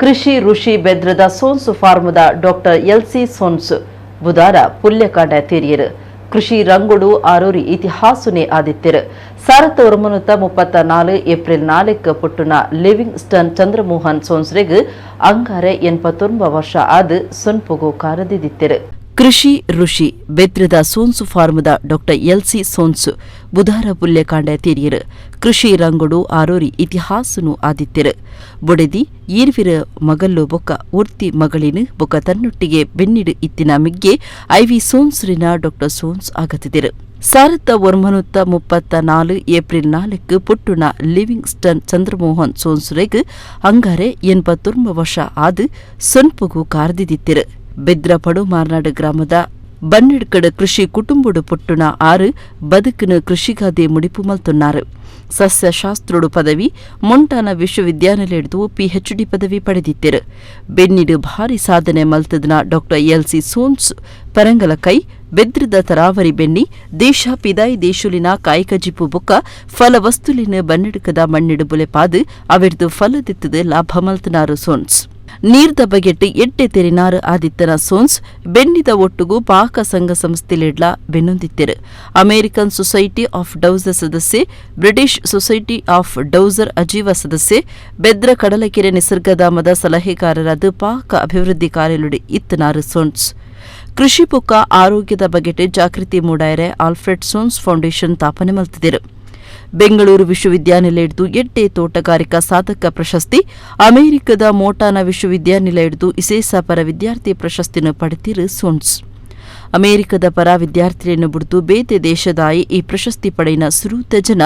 ಕೃಷಿ ಋಷಿ ಬೆದ್ರದ ಸೋನ್ಸು ಫಾರ್ಮದ ಡಾಕ್ಟರ್ ಎಲ್ಸಿ ಸೋನ್ಸು ಬುಧಾರ ಪುಲ್ಯಕಾಂಡ ತೀರಿಯರು ಕೃಷಿ ರಂಗುಡು ಆರೂರಿ ಇತಿಹಾಸನೇ ಆದಿತ್ಯರು 1934 ಏಪ್ರಿಲ್ 4 ಪುಟ್ಟುನ ಲಿವಿಂಗ್ ಸ್ಟನ್ ಚಂದ್ರಮೋಹನ್ ಸೋನ್ಸ್ರೆಗ್ ಅಂಗಾರೆ 89 ವರ್ಷ ಆದ ಸೊನ್ಪುಗು ಕಾರದಿದ್ದಿತ್ತೆರು ಕೃಷಿ ಋಷಿ ಬೆದ್ರದ ಸೋನ್ಸು ಫಾರ್ಮದ ಡಾಕ್ಟರ್ ಎಲ್ಸಿ ಸೋನ್ಸು ಬುಧಾರ ಪುಲ್ಯಕಾಂಡ ತೀರಿಯರು ಕೃಷಿ ರಂಗುಡು ಆರೋರಿ ಇತಿಹಾಸನು ಆದಿತ್ಯರು ಬೊಡೆದಿ ಈರ್ವಿರ ಮಗಲ್ಲು ಬೊಕ್ಕ ಉರ್ತಿ ಮಗಳಿನು ಬೊಕ್ಕ ತನ್ನೊಟ್ಟಿಗೆ ಬೆನ್ನಿಡು ಇತ್ತಿನ ಮಿಗ್ಗೆ ಐವಿ ಸೋನ್ಸ್ರಿನ ಡಾಕ್ಟರ್ ಸೋನ್ಸ್ ಆಗತಿದ್ದರು 1934 ಏಪ್ರಿಲ್ 4 ಪುಟ್ಟುನ ಲಿವಿಂಗ್ ಸ್ಟನ್ ಚಂದ್ರಮೋಹನ್ ಸೋನ್ಸುರೆಗ್ ಅಂಗಾರೆ 89 ವರ್ಷ ಆದ ಸೊನ್ಪುಗು ಕಾರ್ದಿದ್ದಿತ್ತೆರು ಬೆದ್ರ ಪಡುಮಾರ್ನಾಡು ಗ್ರಾಮದ ಬನ್ನಿಡ್ಕಡ ಕೃಷಿ ಕುಟುಂಬುಡು ಪುಟ್ಟುನ 6 ಬದುಕಿನ ಕೃಷಿಗಾದೆ ಮುಡಿಪು ಮಲ್ತುన్నారు ಸಸ್ಯಶಾಸ್ತ್ರುಡು ಪದವಿ ಮೊಂಟಾನ ವಿಶ್ವವಿದ್ಯಾನಿಲಯದ್ದು ಪಿಎಚ್ಡಿ ಪದವಿ ಪಡೆದಿತ್ತೆರು ಬೆನ್ನಿಡು ಭಾರಿ ಸಾಧನೆ ಮಲ್ತದನ ಡಾಕ್ಟರ್ ಎಲ್ಸಿ ಸೋನ್ಸ್ ಪರಂಗಲ ಕೈ ಬೆದ್ರದ ತರಾವರಿ ಬೆನ್ನಿ ದೇಶ ಪಿದಾಯಿ ದೇಶುಲಿನ ಕಾಯಕಜಿಪು ಬುಕ್ಕ ಫಲವಸ್ತುಲಿನ ಬನ್ನಿಡುಕದ ಮಣ್ಣಿಡು ಬುಲೆಪಾದು ಅವಿರ್ದು ಫಲದಿತ್ತದ ಲಾಭ ಮಲ್ತನಾರು ಸೋನ್ಸ್ ನೀರ್ದ ಬಗೆಟ್ ಎಟ್ಟೆ ತೆರಿನಾರು ಆದಿತ್ತನ ಸೋನ್ಸ್ ಬೆನ್ನಿದ ಒಟ್ಟುಗೂ ಪಾಕ ಸಂಘ ಸಂಸ್ಥೆಲೆಡ್ಲ ಬೆನ್ನೊಂದಿತ್ತೆರು ಅಮೆರಿಕನ್ ಸೊಸೈಟಿ ಆಫ್ ಡೌಸರ್ ಸದಸ್ಯೆ ಬ್ರಿಟಿಷ್ ಸೊಸೈಟಿ ಆಫ್ ಡೌಸರ್ ಅಜೀವ ಸದಸ್ಯೆ ಬೆದ್ರ ಕಡಲಕೆರೆ ನಿಸರ್ಗಧಾಮದ ಸಲಹೆಗಾರರಾದ ಪಾಕ ಅಭಿವೃದ್ಧಿ ಕಾರ್ಯಲುಡಿ ಇತ್ತನಾರು ಸೋನ್ಸ್ ಕೃಷಿ ಪುಕ್ಕ ಆರೋಗ್ಯದ ಬಗೆಟ್ ಜಾಗೃತಿ ಮೂಡಾಯರೆ ಆಲ್ಫ್ರೆಡ್ ಸೋನ್ಸ್ ಫೌಂಡೇಶನ್ ತಾಪನೆ ಮಲ್ತಿದ್ದರು ಬೆಂಗಳೂರು ವಿಶ್ವವಿದ್ಯಾನಿಲಯದ್ದು ಎಟ್ಟೆ ತೋಟಗಾರಿಕಾ ಸಾಧಕ ಪ್ರಶಸ್ತಿ ಅಮೆರಿಕದ ಮೋಟಾನಾ ವಿಶ್ವವಿದ್ಯಾನಿಲಯದ್ದು ಇಸೇಸ ಪರ ವಿದ್ಯಾರ್ಥಿ ಪ್ರಶಸ್ತಿಯನ್ನು ಪಡೆದಿರು ಸೋನ್ಸ್ ಅಮೆರಿಕದ ಪರ ವಿದ್ಯಾರ್ಥಿಯನ್ನು ಬಿಡ್ತು ಬೇತೆ ದೇಶದಾಯಿ ಈ ಪ್ರಶಸ್ತಿ ಪಡೆಯಿನ ಸುರೂತ ಜನ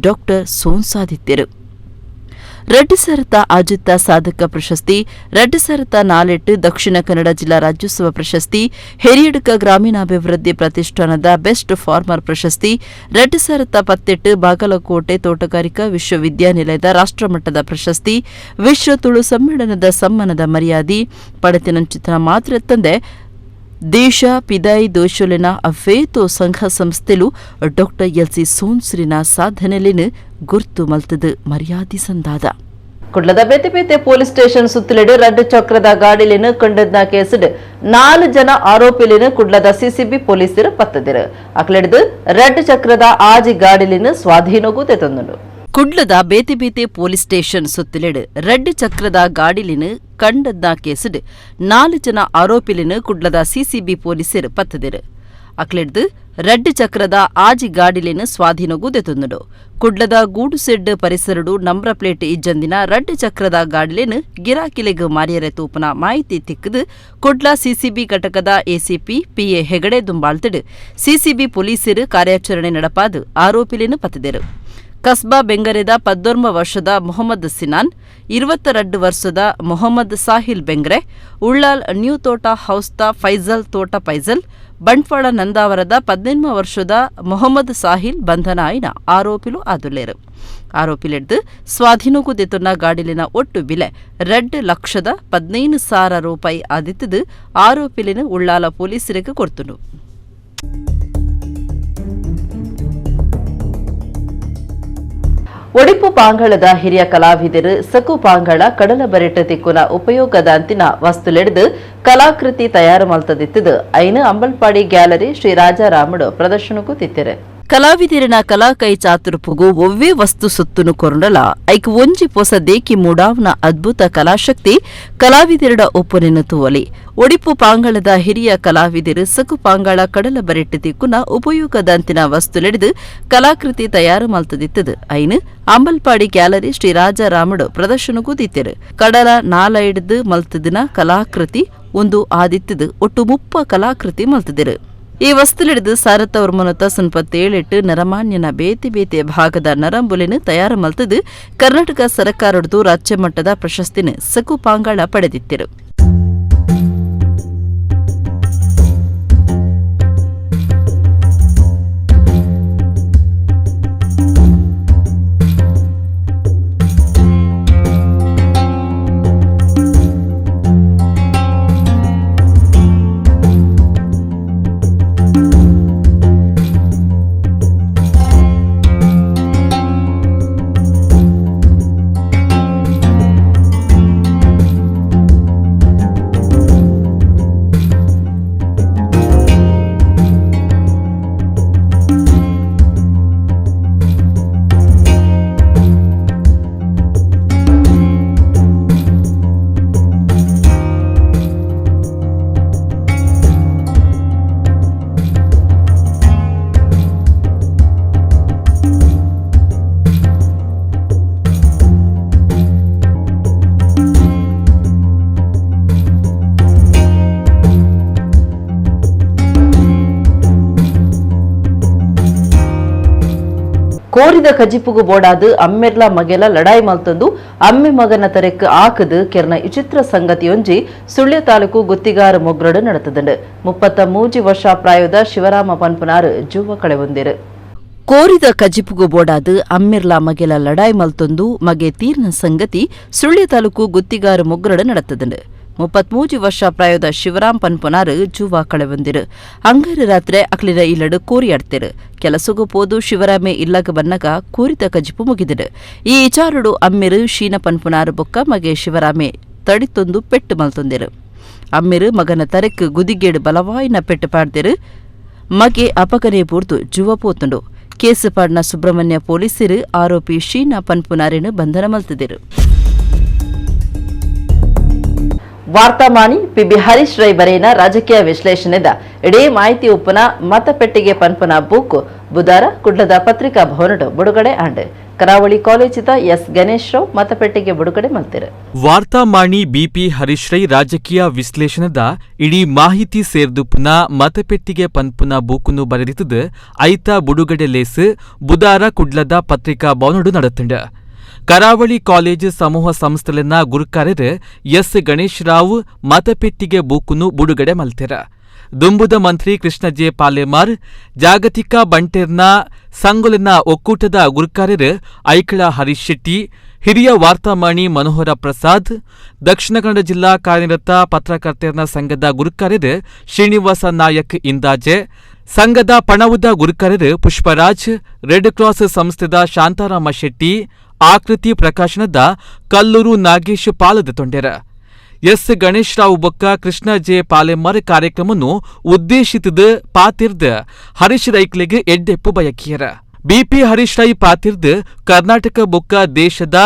ಡಾಕ್ಟರ್ ಸೋನ್ಸ್ ಆದಿತ್ಯರು ರೆಡ್ಡಿ ಸರತ ಆಜಿತ್ತ ಸಾಧಕ ಪ್ರಶಸ್ತಿ ರೆಡ್ಡಿ ಸರತ ನಾಲೆಟ್ ದಕ್ಷಿಣ ಕನ್ನಡ ಜಿಲ್ಲಾ ರಾಜ್ಯೋತ್ಸವ ಪ್ರಶಸ್ತಿ ಹಿರಿಯಡ್ಕ ಗ್ರಾಮೀಣಾಭಿವೃದ್ಧಿ ಪ್ರತಿಷ್ಠಾನದ ಬೆಸ್ಟ್ ಫಾರ್ಮರ್ ಪ್ರಶಸ್ತಿ ರೆಡ್ಡಿ ಸರತ ಪತ್ತೆಟ್ಟು ಬಾಗಲಕೋಟೆ ತೋಟಗಾರಿಕಾ ವಿಶ್ವವಿದ್ಯಾನಿಲಯದ ರಾಷ್ಟ್ರಮಟ್ಟದ ಪ್ರಶಸ್ತಿ ವಿಶ್ವ ತುಳು ಸಮ್ಮೇಳನದ ಸಮ್ಮಾನದ ಮರ್ಯಾದೆ ಪಡೆತಿನ ಚಿತ್ರ ಮಾತ್ರ ತಂದೆ ದೇಶ ಪಿದಾಯಿ ದೋಷಲಿನ ಅವೇತೋ ಸಂಘ ಸಂಸ್ಥೆಲು ಡಾಕ್ಟರ್ ಎಲ್ಸಿ ಸೋನ್ಸ್ರಿನ ಸಾಧನೆಲಿನ ಗುರ್ತು ಮಲ್ತದು ಮರ್ಯಾದಿ ಸಂದಾದ ಕುಡ್ಲದ ಬೇತೆ ಪೊಲೀಸ್ ಸ್ಟೇಷನ್ ಸುತ್ತಲಿಡು ರೆಡ್ ಚಕ್ರದ ಗಾಡಿಲಿನ ಕಂಡದ್ನ ಕೇಸಿಡ್ 4 ಜನ ಆರೋಪಿಲಿನ ಕುಡ್ಲದ ಸಿಸಿಬಿ ಪೊಲೀಸರು ಪತ್ತದಿರು ಅಕ್ಲೆಡ್ದು ರೆಡ್ ಚಕ್ರದ ಆಜಿ ಗಾಡಿಲಿನ ಸ್ವಾಧೀನಗೂ ತೆತಂದು ಕುಡ್ಲದ ಬೇತೆ ಪೊಲೀಸ್ ಸ್ಟೇಷನ್ ಸುತ್ತಲಿಡು ರೆಡ್ ಚಕ್ರದ ಗಾಡಿಲಿನ ಕಂಡದ್ನ ಕೇಸಿಡ್ 4 ಜನ ಆರೋಪಿಲಿನ ಕುಡ್ಲದ ಸಿಸಿಬಿ ಪೊಲೀಸರು ಪತ್ತದಿರು ಅಕ್ಲೆಡ್ದು ರೆಡ್ ಚಕ್ರದ ಆಜಿ ಗಾಡಿಲಿನ ಸ್ವಾಧೀನಗೂ ತೆತಂದು ಕುಡ್ಲದ ಗೂಡು ಸೆಡ್ ಪರಿಸರಡು ನಂಬ್ರ ಪ್ಲೇಟ್ ಇಜ್ಜಂದಿನ ರೆಡ್ ಚಕ್ರದ ಗಾಡಿಲಿನ ಗಿರಾಕಿಲೆಗ್ ಮಾರಿಯರೆ ತೂಪನ ಮಾಹಿತಿ ತಿಕ್ಕದು ಕುಡ್ಲ ಸಿಸಿಬಿ ಘಟಕದ ಎಸಿಪಿ ಪಿಎ ಹೆಗಡೆ ದುಂಬಾಳ್ತಿಡು ಸಿಸಿಬಿ ಪೊಲೀಸರು ಕಾರ್ಯಾಚರಣೆ ನಡಪಾದು ಆರೋಪಿಲಿನ ಪತ್ತದಿರು ಕಸ್ಬಾ ಬೆಂಗರೆದ 19 ವರ್ಷದ ಮೊಹಮ್ಮದ್ ಸಿನಾನ್ 22 ವರ್ಷದ ಮೊಹಮ್ಮದ್ ಸಾಹಿಲ್ ಬೆಂಗ್ರೆ ಉಳ್ಳಾಲ್ ನ್ಯೂ ತೋಟ ಹೌಸ್ತ ಫೈಜಲ್ ತೋಟ ಫೈಜಲ್ ಬಂಟ್ವಾಳ ನಂದಾವರದ 18 ವರ್ಷದ ಮೊಹಮ್ಮದ್ ಸಾಹಿಲ್ ಬಂಧನ ಆಯ್ನ ಆರೋಪಿಲು ಆದುಲ್ಲೇರು ಆರೋಪಿಲೆಡ್ದು ಸ್ವಾಧೀನಕ್ಕೂ ತೆತ್ತುನ್ನ ಗಾಡಿಲಿನ ಒಟ್ಟು ಬೆಲೆ 2,15,000 ರೂಪಾಯಿ ಆದಿತ್ತದು ಆರೋಪಿಲಿನ ಉಳ್ಳಾಲ ಪೊಲೀಸರಿಗೆ ಕೊಡ್ತುನು ಒಡಿಪು ಪಾಂಗಳದ ಹಿರಿಯ ಕಲಾವಿದರು ಸಕು ಪಾಂಗಳ ಕಡಲ ಬರೆಟ ತಿಕ್ಕುನ ಉಪಯೋಗದಂತಿನ ವಸ್ತುಲೆಡ್ದು ಕಲಾಕೃತಿ ತಯಾರು ಮಲ್ತದಿತ್ತದು ಐನು ಅಂಬಲ್ಪಾಡಿ ಗ್ಯಾಲರಿ ಶ್ರೀ ರಾಜಾರಾಮಡು ಪ್ರದರ್ಶನಕ್ಕೂ ತಿತ್ತಿರೆ ಕಲಾವಿದಿರನ ಕಲಾ ಕೈ ಚಾತುರ್ಪುಗು ಒವ್ವೇ ವಸ್ತು ಸೊತ್ತುನು ಕೊರೊಂಡಲ ಐಕ್ ಒಂಜಿ ಪೊಸ ದೇಕಿ ಮೂಡಾವ್ನ ಅದ್ಭುತ ಕಲಾಶಕ್ತಿ ಕಲಾವಿದಿರಡ ಒಪ್ಪುನೆನು ತೂವಲಿ ಒಡಿಪು ಪಾಂಗಳದ ಹಿರಿಯ ಕಲಾವಿದರು ಸಕು ಪಾಂಗಳ ಕಡಲ ಬರೆಟ್ಟು ತಿಕ್ಕುನ ಉಪಯೋಗದಂತಿನ ವಸ್ತುಲೆಡ್ದು ಕಲಾಕೃತಿ ತಯಾರು ಮಲ್ತದಿತ್ತದು ಐನು ಅಂಬಲ್ಪಾಡಿ ಗ್ಯಾಲರಿ ಶ್ರೀ ರಾಜಾರಾಮಡು ಪ್ರದರ್ಶನಕ್ಕೂ ತಿತ್ತಿರು ಕಡಲ ನಾಲ ಹಿಡಿದು ಮಲ್ತದಿನ ಕಲಾಕೃತಿ ಒಂದು ಆದಿತ್ತದು ಒಟ್ಟು 30 ಕಲಾಕೃತಿ ಮಲ್ತದಿರು ಈ ವಸ್ತುಲಿಡಿದು ಸಾರತವರ್ ಮುನತ ಸುನ್ಪ ತೇಳಿಟ್ಟು ನರಮಾನ್ಯನ ಬೇತೆ ಭಾಗದ ನರಂಬುಲಿನ ತಯಾರು ಮಲ್ತದು ಕರ್ನಾಟಕ ಸರ್ಕಾರದ್ದು ರಾಜ್ಯ ಮಟ್ಟದ ಪ್ರಶಸ್ತಿನ ಸಕು ಪಾಂಗಾಳ ಪಡೆದಿತ್ತಿರು ಕೋರಿದ ಕಜಿಪುಗು ಬೋಡಾದು ಅಮ್ಮೆರ್ಲ ಮಗೆಲ ಲಡಾಯಿ ಮಲ್ತಂದು ಅಮ್ಮೆ ಮಗನ ತರೆಕ್ ಆಕದು ಕೆರ್ನ ವಿಚಿತ್ರ ಸಂಗತಿಯೊಂಜಿ ಸುಳ್ಯ ತಾಲೂಕು ಗುತ್ತಿಗಾರ ಮೊಗ್ರಡು ನಡೆತದಂಡು 33 ವರ್ಷ ಪ್ರಾಯದ ಶಿವರಾಮ ಪನ್ಪನಾರು ಜೂವ ಕಳೆವೊಂದಿರು ಕೋರಿದ ಕಜಿಪುಗು ಬೋಡಾದು ಅಮ್ಮೆರ್ಲ ಮಗೆಲ ಲಡಾಯಿ ಮಲ್ತೊಂದು ಮಗೆ ತೀರ್ನ ಸಂಗತಿ ಸುಳ್ಯ ತಾಲೂಕು ಗುತ್ತಿಗಾರ ಮೊಗ್ರಡು ನಡೆತದಂಡು 33 ವರ್ಷ ಪ್ರಾಯದ ಶಿವರಾಮ್ ಪನ್ಪನಾರು ಜೂವ ಕಳೆವೊಂದಿರು ಅಂಗರ ರಾತ್ರಿ ಅಕ್ಲಿನ ಇಲ್ಲಡು ಕೋರಿಯಾಡ್ತಿರು ಕೆಲಸಗೂ ಪೋದು ಶಿವರಾಮೆ ಇಲ್ಲಗ ಬನ್ನಗ ಕೋರಿದ ಕಜಿಪು ಮುಗಿದಿರು ಈ ವಿಚಾರಡು ಅಮ್ಮಿರು ಶೀನ ಪನ್ಪನಾರು ಬೊಕ್ಕ ಮಗೆ ಶಿವರಾಮೆ ತಡಿತೊಂದು ಪೆಟ್ಟು ಮಲ್ತೊಂದಿರು ಅಮ್ಮಿರು ಮಗನ ತರೆಕ್ ಗುದಿಗೇಡು ಬಲವಾಯಿನ ಪೆಟ್ಟು ಪಾಡ್ದಿರು ಮಗೆ ಅಪಗನೆ ಪೂರ್ತು ಜುವ ಪೋತುಂಡು ಕೇಸು ಪಾಡ್ನ ಸುಬ್ರಹ್ಮಣ್ಯ ಪೊಲೀಸರು ಆರೋಪಿ ಶೀನಾ ಪನ್ಪುನಾರಿನ ಬಂಧನ ಮಲ್ತಿದಿರು ವಾರ್ತಾಮಾನಿ ಪಿಬಿ ಹರೀಶ್ ರೈ ಬರೆಯಿನ ರಾಜಕೀಯ ವಿಶ್ಲೇಷಣೆದ ಇಡೀ ಮಾಹಿತಿ ಉಪ್ಪನ ಮತಪೆಟ್ಟಿಗೆ ಪನ್ಪನ ಬುಕ್ ಬುಧವಾರ ಕುಡ್ಲದ ಪತ್ರಿಕಾ ಭವನಡು ಬಿಡುಗಡೆ ಆಂಡ್ ಕರಾವಳಿ ಕಾಲೇಜಿದ ಎಸ್ ಗಣೇಶ್ ರಾವ್ ಮತಪೆಟ್ಟಿಗೆ ಬಿಡುಗಡೆ ಮಲ್ತಿರು ವಾರ್ತಾಮಾಣಿ ಬಿಪಿ ಹರೀಶ್ ರೈ ರಾಜಕೀಯ ವಿಶ್ಲೇಷಣೆದ ಇಡೀ ಮಾಹಿತಿ ಸೇರ್ದುಪ್ಪುನ ಮತಪೆಟ್ಟಿಗೆ ಪನ್ಪುನ ಬೂಕುನು ಬರೆದಿತ್ತದು ಐತ ಬಿಡುಗಡೆ ಲೇಸು ಬುಧವಾರ ಕುಡ್ಲದ ಪತ್ರಿಕಾ ಭವನಡು ನಡೆತಂಡ ಕರಾವಳಿ ಕಾಲೇಜು ಸಮೂಹ ಸಂಸ್ಥೆಲನ್ನ ಗುರುಕಾರ್ಯರು ಎಸ್ ಗಣೇಶ್ ರಾವ್ ಮತಪೆಟ್ಟಿಗೆ ಬೂಕುನು ಬಿಡುಗಡೆ ಮಲ್ತೆರ ದುಂಬುದ ಮಂತ್ರಿ ಕೃಷ್ಣ ಜೆ ಪಾಲೇಮಾರ್ ಜಾಗತಿಕ ಬಂಟೆರ್ನ ಸಂಗೊಲಿನ ಒಕ್ಕೂಟದ ಗುರುಕಾರ್ಯರು ಐಕಳ ಹರೀಶ್ ಶೆಟ್ಟಿ, ಹಿರಿಯ ವಾರ್ತಾಮಾಣಿ ಮನೋಹರ ಪ್ರಸಾದ್, ದಕ್ಷಿಣ ಕನ್ನಡ ಜಿಲ್ಲಾ ಕಾರ್ಯನಿರತ ಪತ್ರಕರ್ತರ ಸಂಘದ ಗುರುಕಾರ್ಯರು ಶ್ರೀನಿವಾಸ ನಾಯಕ್ ಇಂದಾಜೆ, ಸಂಘದ ಪಣವುದ ಗುರುಕಾರ್ಯರು ಪುಷ್ಪರಾಜ್, ರೆಡ್ ಕ್ರಾಸ್ ಸಂಸ್ಥೆದ ಶಾಂತಾರಾಮ ಶೆಟ್ಟಿ, ಆಕೃತಿ ಪ್ರಕಾಶನದ ಕಲ್ಲೂರು ನಾಗೇಶ್ ಪಾಲದ ತೊಂಡೆರ. ಎಸ್ ಗಣೇಶ್ ರಾವ್ ಬೊಕ್ಕ ಕೃಷ್ಣ ಜೆ ಪಾಲೆಮರ್ ಕಾರ್ಯಕ್ರಮವನ್ನು ಉದ್ದೇಶಿಸಿದ ಪಾತಿರ್ದ ಹರೀಶ್ ರೈಕ್ಲೆಗೆ ಎಡ್ಡೆಪ್ಪು ಬಯಕಿಯರ. ಬಿಪಿ ಹರೀಶ್ ರೈ ಪಾತಿರ್ದ ಕರ್ನಾಟಕ ಬೊಕ್ಕ ದೇಶದ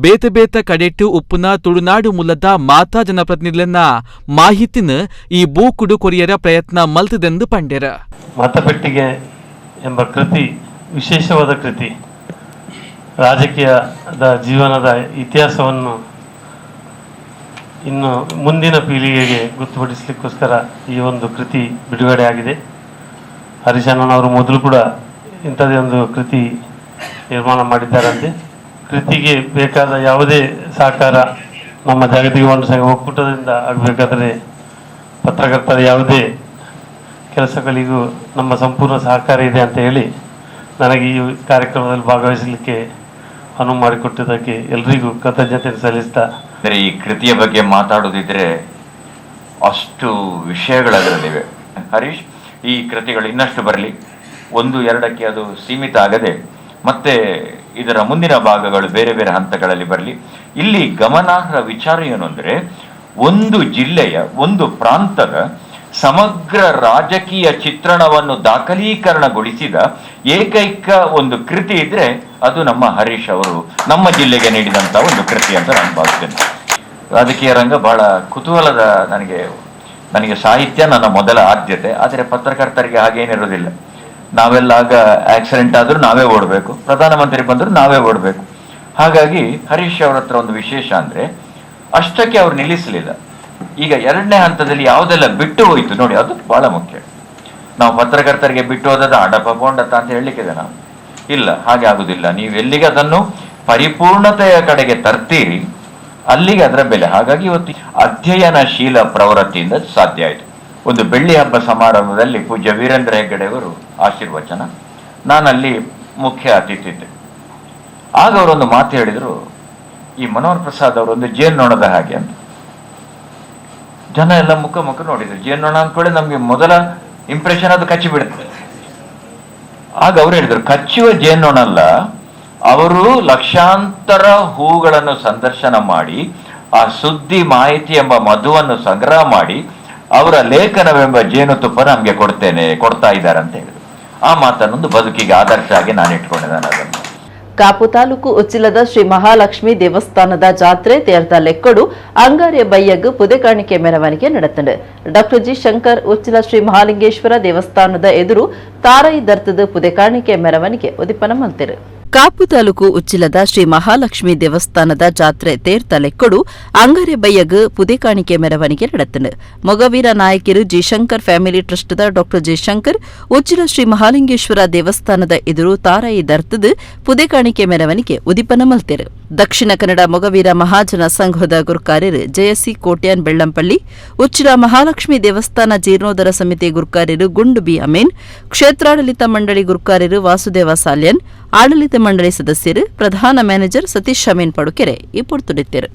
ಬೇತೆ ಬೇತ ಕಡೆಟ್ಟು ಉಪ್ಪುನ ತುಳುನಾಡು ಮೂಲದ ಮಾತಾ ಜನಪ್ರತಿನಿಧಿಗಳನ್ನ ಮಾಹಿತಿನ ಈ ಬೂಕುಡು ಕೊರಿಯರ ಪ್ರಯತ್ನ ಮಲ್ತದೆಂದು ಪಂಡ್ಯರ. ಮತಪೆಟ್ಟಿಗೆ ಎಂಬ ಕೃತಿ ವಿಶೇಷವಾದ ಕೃತಿ. ರಾಜಕೀಯದ ಜೀವನದ ಇತಿಹಾಸವನ್ನು ಇನ್ನು ಮುಂದಿನ ಪೀಳಿಗೆಗೆ ಗೊತ್ತುಪಡಿಸಲಿಕ್ಕೋಸ್ಕರ ಈ ಒಂದು ಕೃತಿ ಬಿಡುಗಡೆ ಆಗಿದೆ. ಹರೀಶಣ್ಣನವರು ಮೊದಲು ಕೂಡ ಇಂಥದ್ದೇ ಒಂದು ಕೃತಿ ನಿರ್ಮಾಣ ಮಾಡಿದ್ದಾರಂತೆ. ಕೃತಿಗೆ ಬೇಕಾದ ಯಾವುದೇ ಸಹಕಾರ ನಮ್ಮ ಜಾಗತಿಕ ಬಂಟು ಸಂಘ ಒಕ್ಕೂಟದಿಂದ ಆಗಬೇಕಾದರೆ ಪತ್ರಕರ್ತರ ಯಾವುದೇ ಕೆಲಸಗಳಿಗೂ ನಮ್ಮ ಸಂಪೂರ್ಣ ಸಹಕಾರ ಇದೆ ಅಂತ ಹೇಳಿ ನನಗೆ ಈ ಕಾರ್ಯಕ್ರಮದಲ್ಲಿ ಭಾಗವಹಿಸಲಿಕ್ಕೆ ಅನುವು ಮಾಡಿಕೊಟ್ಟಿದ್ದಕ್ಕೆ ಎಲ್ರಿಗೂ ಕೃತಜ್ಞತೆ ಸಲ್ಲಿಸ್ತಾ, ಈ ಕೃತಿಯ ಬಗ್ಗೆ ಮಾತಾಡೋದಿದ್ರೆ ಅಷ್ಟು ವಿಷಯಗಳದರಲ್ಲಿವೆ. ಹರೀಶ್, ಈ ಕೃತಿಗಳು ಇನ್ನಷ್ಟು ಬರಲಿ, 1-2ಕ್ಕೆ ಅದು ಸೀಮಿತ ಆಗದೆ ಮತ್ತೆ ಇದರ ಮುಂದಿನ ಭಾಗಗಳು ಬೇರೆ ಬೇರೆ ಹಂತಗಳಲ್ಲಿ ಬರಲಿ. ಇಲ್ಲಿ ಗಮನಾರ್ಹ ವಿಚಾರ ಏನು ಅಂದರೆ, ಒಂದು ಜಿಲ್ಲೆಯ, ಒಂದು ಪ್ರಾಂತದ ಸಮಗ್ರ ರಾಜಕೀಯ ಚಿತ್ರಣವನ್ನು ದಾಖಲೀಕರಣಗೊಳಿಸಿದ ಏಕೈಕ ಒಂದು ಕೃತಿ ಇದ್ರೆ ಅದು ನಮ್ಮ ಹರೀಶ್ ಅವರು ನಮ್ಮ ಜಿಲ್ಲೆಗೆ ನೀಡಿದಂಥ ಒಂದು ಕೃತಿ ಅಂತ ನಾನು ಭಾವಿಸ್ತೇನೆ. ರಾಜಕೀಯ ರಂಗ ಬಹಳ ಕುತೂಹಲದ, ನನಗೆ ಸಾಹಿತ್ಯ ನನ್ನ ಮೊದಲ ಆದ್ಯತೆ. ಆದರೆ ಪತ್ರಕರ್ತರಿಗೆ ಹಾಗೇನಿರೋದಿಲ್ಲ. ನಾವೆಲ್ಲ ಆಗ ಆಕ್ಸಿಡೆಂಟ್ ಆದರೂ ನಾವೇ ಓಡಬೇಕು, ಪ್ರಧಾನಮಂತ್ರಿ ಬಂದರೂ ನಾವೇ ಓಡಬೇಕು. ಹಾಗಾಗಿ ಹರೀಶ್ ಅವರ ಹತ್ರ ಒಂದು ವಿಶೇಷ ಅಂದರೆ ಅಷ್ಟಕ್ಕೆ ಅವ್ರು ನಿಲ್ಲಿಸಲಿಲ್ಲ. ಈಗ 2ನೇ ಹಂತದಲ್ಲಿ ಯಾವುದೆಲ್ಲ ಬಿಟ್ಟು ಹೋಯಿತು ನೋಡಿ, ಅದು ಬಹಳ ಮುಖ್ಯ. ನಾವು ಪತ್ರಕರ್ತರಿಗೆ ಬಿಟ್ಟು ಹೋದದ ಅಡಪ ಬೋಂಡತ ಅಂತ ಹೇಳಲಿಕ್ಕಿದೆ ನಾವು. ಇಲ್ಲ, ಹಾಗೆ ಆಗುದಿಲ್ಲ. ನೀವು ಎಲ್ಲಿಗೆ ಅದನ್ನು ಪರಿಪೂರ್ಣತೆಯ ಕಡೆಗೆ ತರ್ತೀರಿ ಅಲ್ಲಿಗೆ ಅದರ ಬೆಲೆ. ಹಾಗಾಗಿ ಇವತ್ತು ಅಧ್ಯಯನಶೀಲ ಪ್ರವೃತ್ತಿಯಿಂದ ಸಾಧ್ಯ ಆಯಿತು. ಒಂದು ಬೆಳ್ಳಿ ಹಬ್ಬ ಸಮಾರಂಭದಲ್ಲಿ ಪೂಜ್ಯ ವೀರೇಂದ್ರ ಹೆಗ್ಗಡೆಯವರು ಆಶೀರ್ವಚನ, ನಾನಲ್ಲಿ ಮುಖ್ಯ ಅತಿಥಿ ಇದ್ದೆ. ಆಗ ಅವರೊಂದು ಮಾತು ಹೇಳಿದರು, ಈ ಮನೋಹರ್ ಪ್ರಸಾದ್ ಅವರೊಂದು ಜೇನ್ನೊಣದ ಹಾಗೆ ಅಂತ. ಜನ ಎಲ್ಲ ಮುಖ ನೋಡಿದ್ರು. ಜೇನ್ನೊಣ ಅಂದ್ಕೊಳ್ಳಿ ನಮ್ಗೆ ಮೊದಲ ಇಂಪ್ರೆಷನ್ ಅದು ಕಚ್ಚಿ ಬಿಡುತ್ತೆ. ಆಗ ಅವ್ರು ಹೇಳಿದ್ರು, ಕಚ್ಚುವ ಜೇನ್ನೊಣ ಅಲ್ಲ, ಅವರು ಲಕ್ಷಾಂತರ ಹೂಗಳನ್ನು ಸಂದರ್ಶನ ಮಾಡಿ ಆ ಸುದ್ದಿ ಮಾಹಿತಿ ಎಂಬ ಮಧುವನ್ನು ಸಂಗ್ರಹ ಮಾಡಿ ಅವರ ಲೇಖನವೆಂಬ ಜೇನುತುಪ್ಪ ನಮ್ಗೆ ಕೊಡ್ತಾ ಇದ್ದಾರೆ ಅಂತ ಹೇಳಿದ್ರು. ಆ ಮಾತನ್ನೊಂದು ಬದುಕಿಗೆ ಆದರ್ಶ ಆಗಿ ನಾನು ಇಟ್ಕೊಂಡಿದ್ದೇನೆ. ಅದನ್ನು ಕಾಪು ತಾಲೂಕು ಉಚ್ಚಿಲದ ಶ್ರೀ ಮಹಾಲಕ್ಷ್ಮಿ ದೇವಸ್ಥಾನದ ಜಾತ್ರೆ ತೇರ್ದ ಲೆಕ್ಕಡು ಅಂಗಾರ್ಯ ಬಯ್ಯಗ್ ಪುದೆ ಕಾಣಿಕೆ ಮೆರವಣಿಗೆ ನಡೆತಂಡು. ಡಾಕ್ಟರ್ ಜಿ ಶಂಕರ್ ಉಚ್ಚಿಲ ಶ್ರೀ ಮಹಾಲಿಂಗೇಶ್ವರ ದೇವಸ್ಥಾನದ ಎದುರು ತಾರೈ ದರ್ತದ ಪುದೆ ಕಾಣಿಕೆ ಮೆರವಣಿಗೆ ಉದಿಪನ ಮಲ್ತಿರು. ಕಾಪು ತಾಲೂಕು ಉಚ್ಚಿಲದ ಶ್ರೀ ಮಹಾಲಕ್ಷ್ಮಿ ದೇವಸ್ಥಾನದ ಜಾತ್ರೆ ತೇರ್ತ ಲೆಕ್ಕಡು ಅಂಗಾರ್ಯ ಬಯ್ಯಗ್ ಪುದೆ ಕಾಣಿಕೆ ಮೆರವಣಿಗೆ ನಡೆತಂಡು. ಮೊಗವೀರ ನಾಯಕರು ಜಿ ಶಂಕರ್ ಫ್ಯಾಮಿಲಿ ಟ್ರಸ್ಟ್ದ ಡಾಕ್ಟರ್ ಜಿ ಶಂಕರ್ ಉಚ್ಚಿಲ ಶ್ರೀ ಮಹಾಲಿಂಗೇಶ್ವರ ದೇವಸ್ಥಾನದ ಎದುರು ತಾರೈ ದರ್ತದ ಪುದೆ ಕಾಣಿಕೆ ಮೆರವಣಿಗೆ ಉದಿಪನ ಮಲ್ತಿರು. ದಕ್ಷಿಣ ಕನ್ನಡ ಮೊಗವೀರ ಮಹಾಜನ ಸಂಘದ ಗುರುಕಾರ್ಯರು ಜಯಸಿ ಕೋಟ್ಯಾನ್ ಬೆಳ್ಳಂಪಳ್ಳಿ, ಉಚ್ಚಿಲ ಮಹಾಲಕ್ಷ್ಮಿ ದೇವಸ್ಥಾನ ಜೀರ್ಣೋದ್ಧಾರ ಸಮಿತಿ ಗುರುಕಾರ್ಯರು ಗುಂಡು ಬಿ ಅಮೇನ್, ಕ್ಷೇತ್ರಾಡಳಿತ ಮಂಡಳಿ ಗುರುಕಾರ್ಯರು ವಾಸುದೇವ ಸಾಲ್ಯನ್, ಆಡಳಿತ ಮಂಡಳಿ ಸದಸ್ಯರು, ಪ್ರಧಾನ ಮ್ಯಾನೇಜರ್ ಸತೀಶ್ ಅಮೀನ್ ಪಡುಕೆರೆ ಈ ಪೊರ್ತುಡಿತ್ತರು.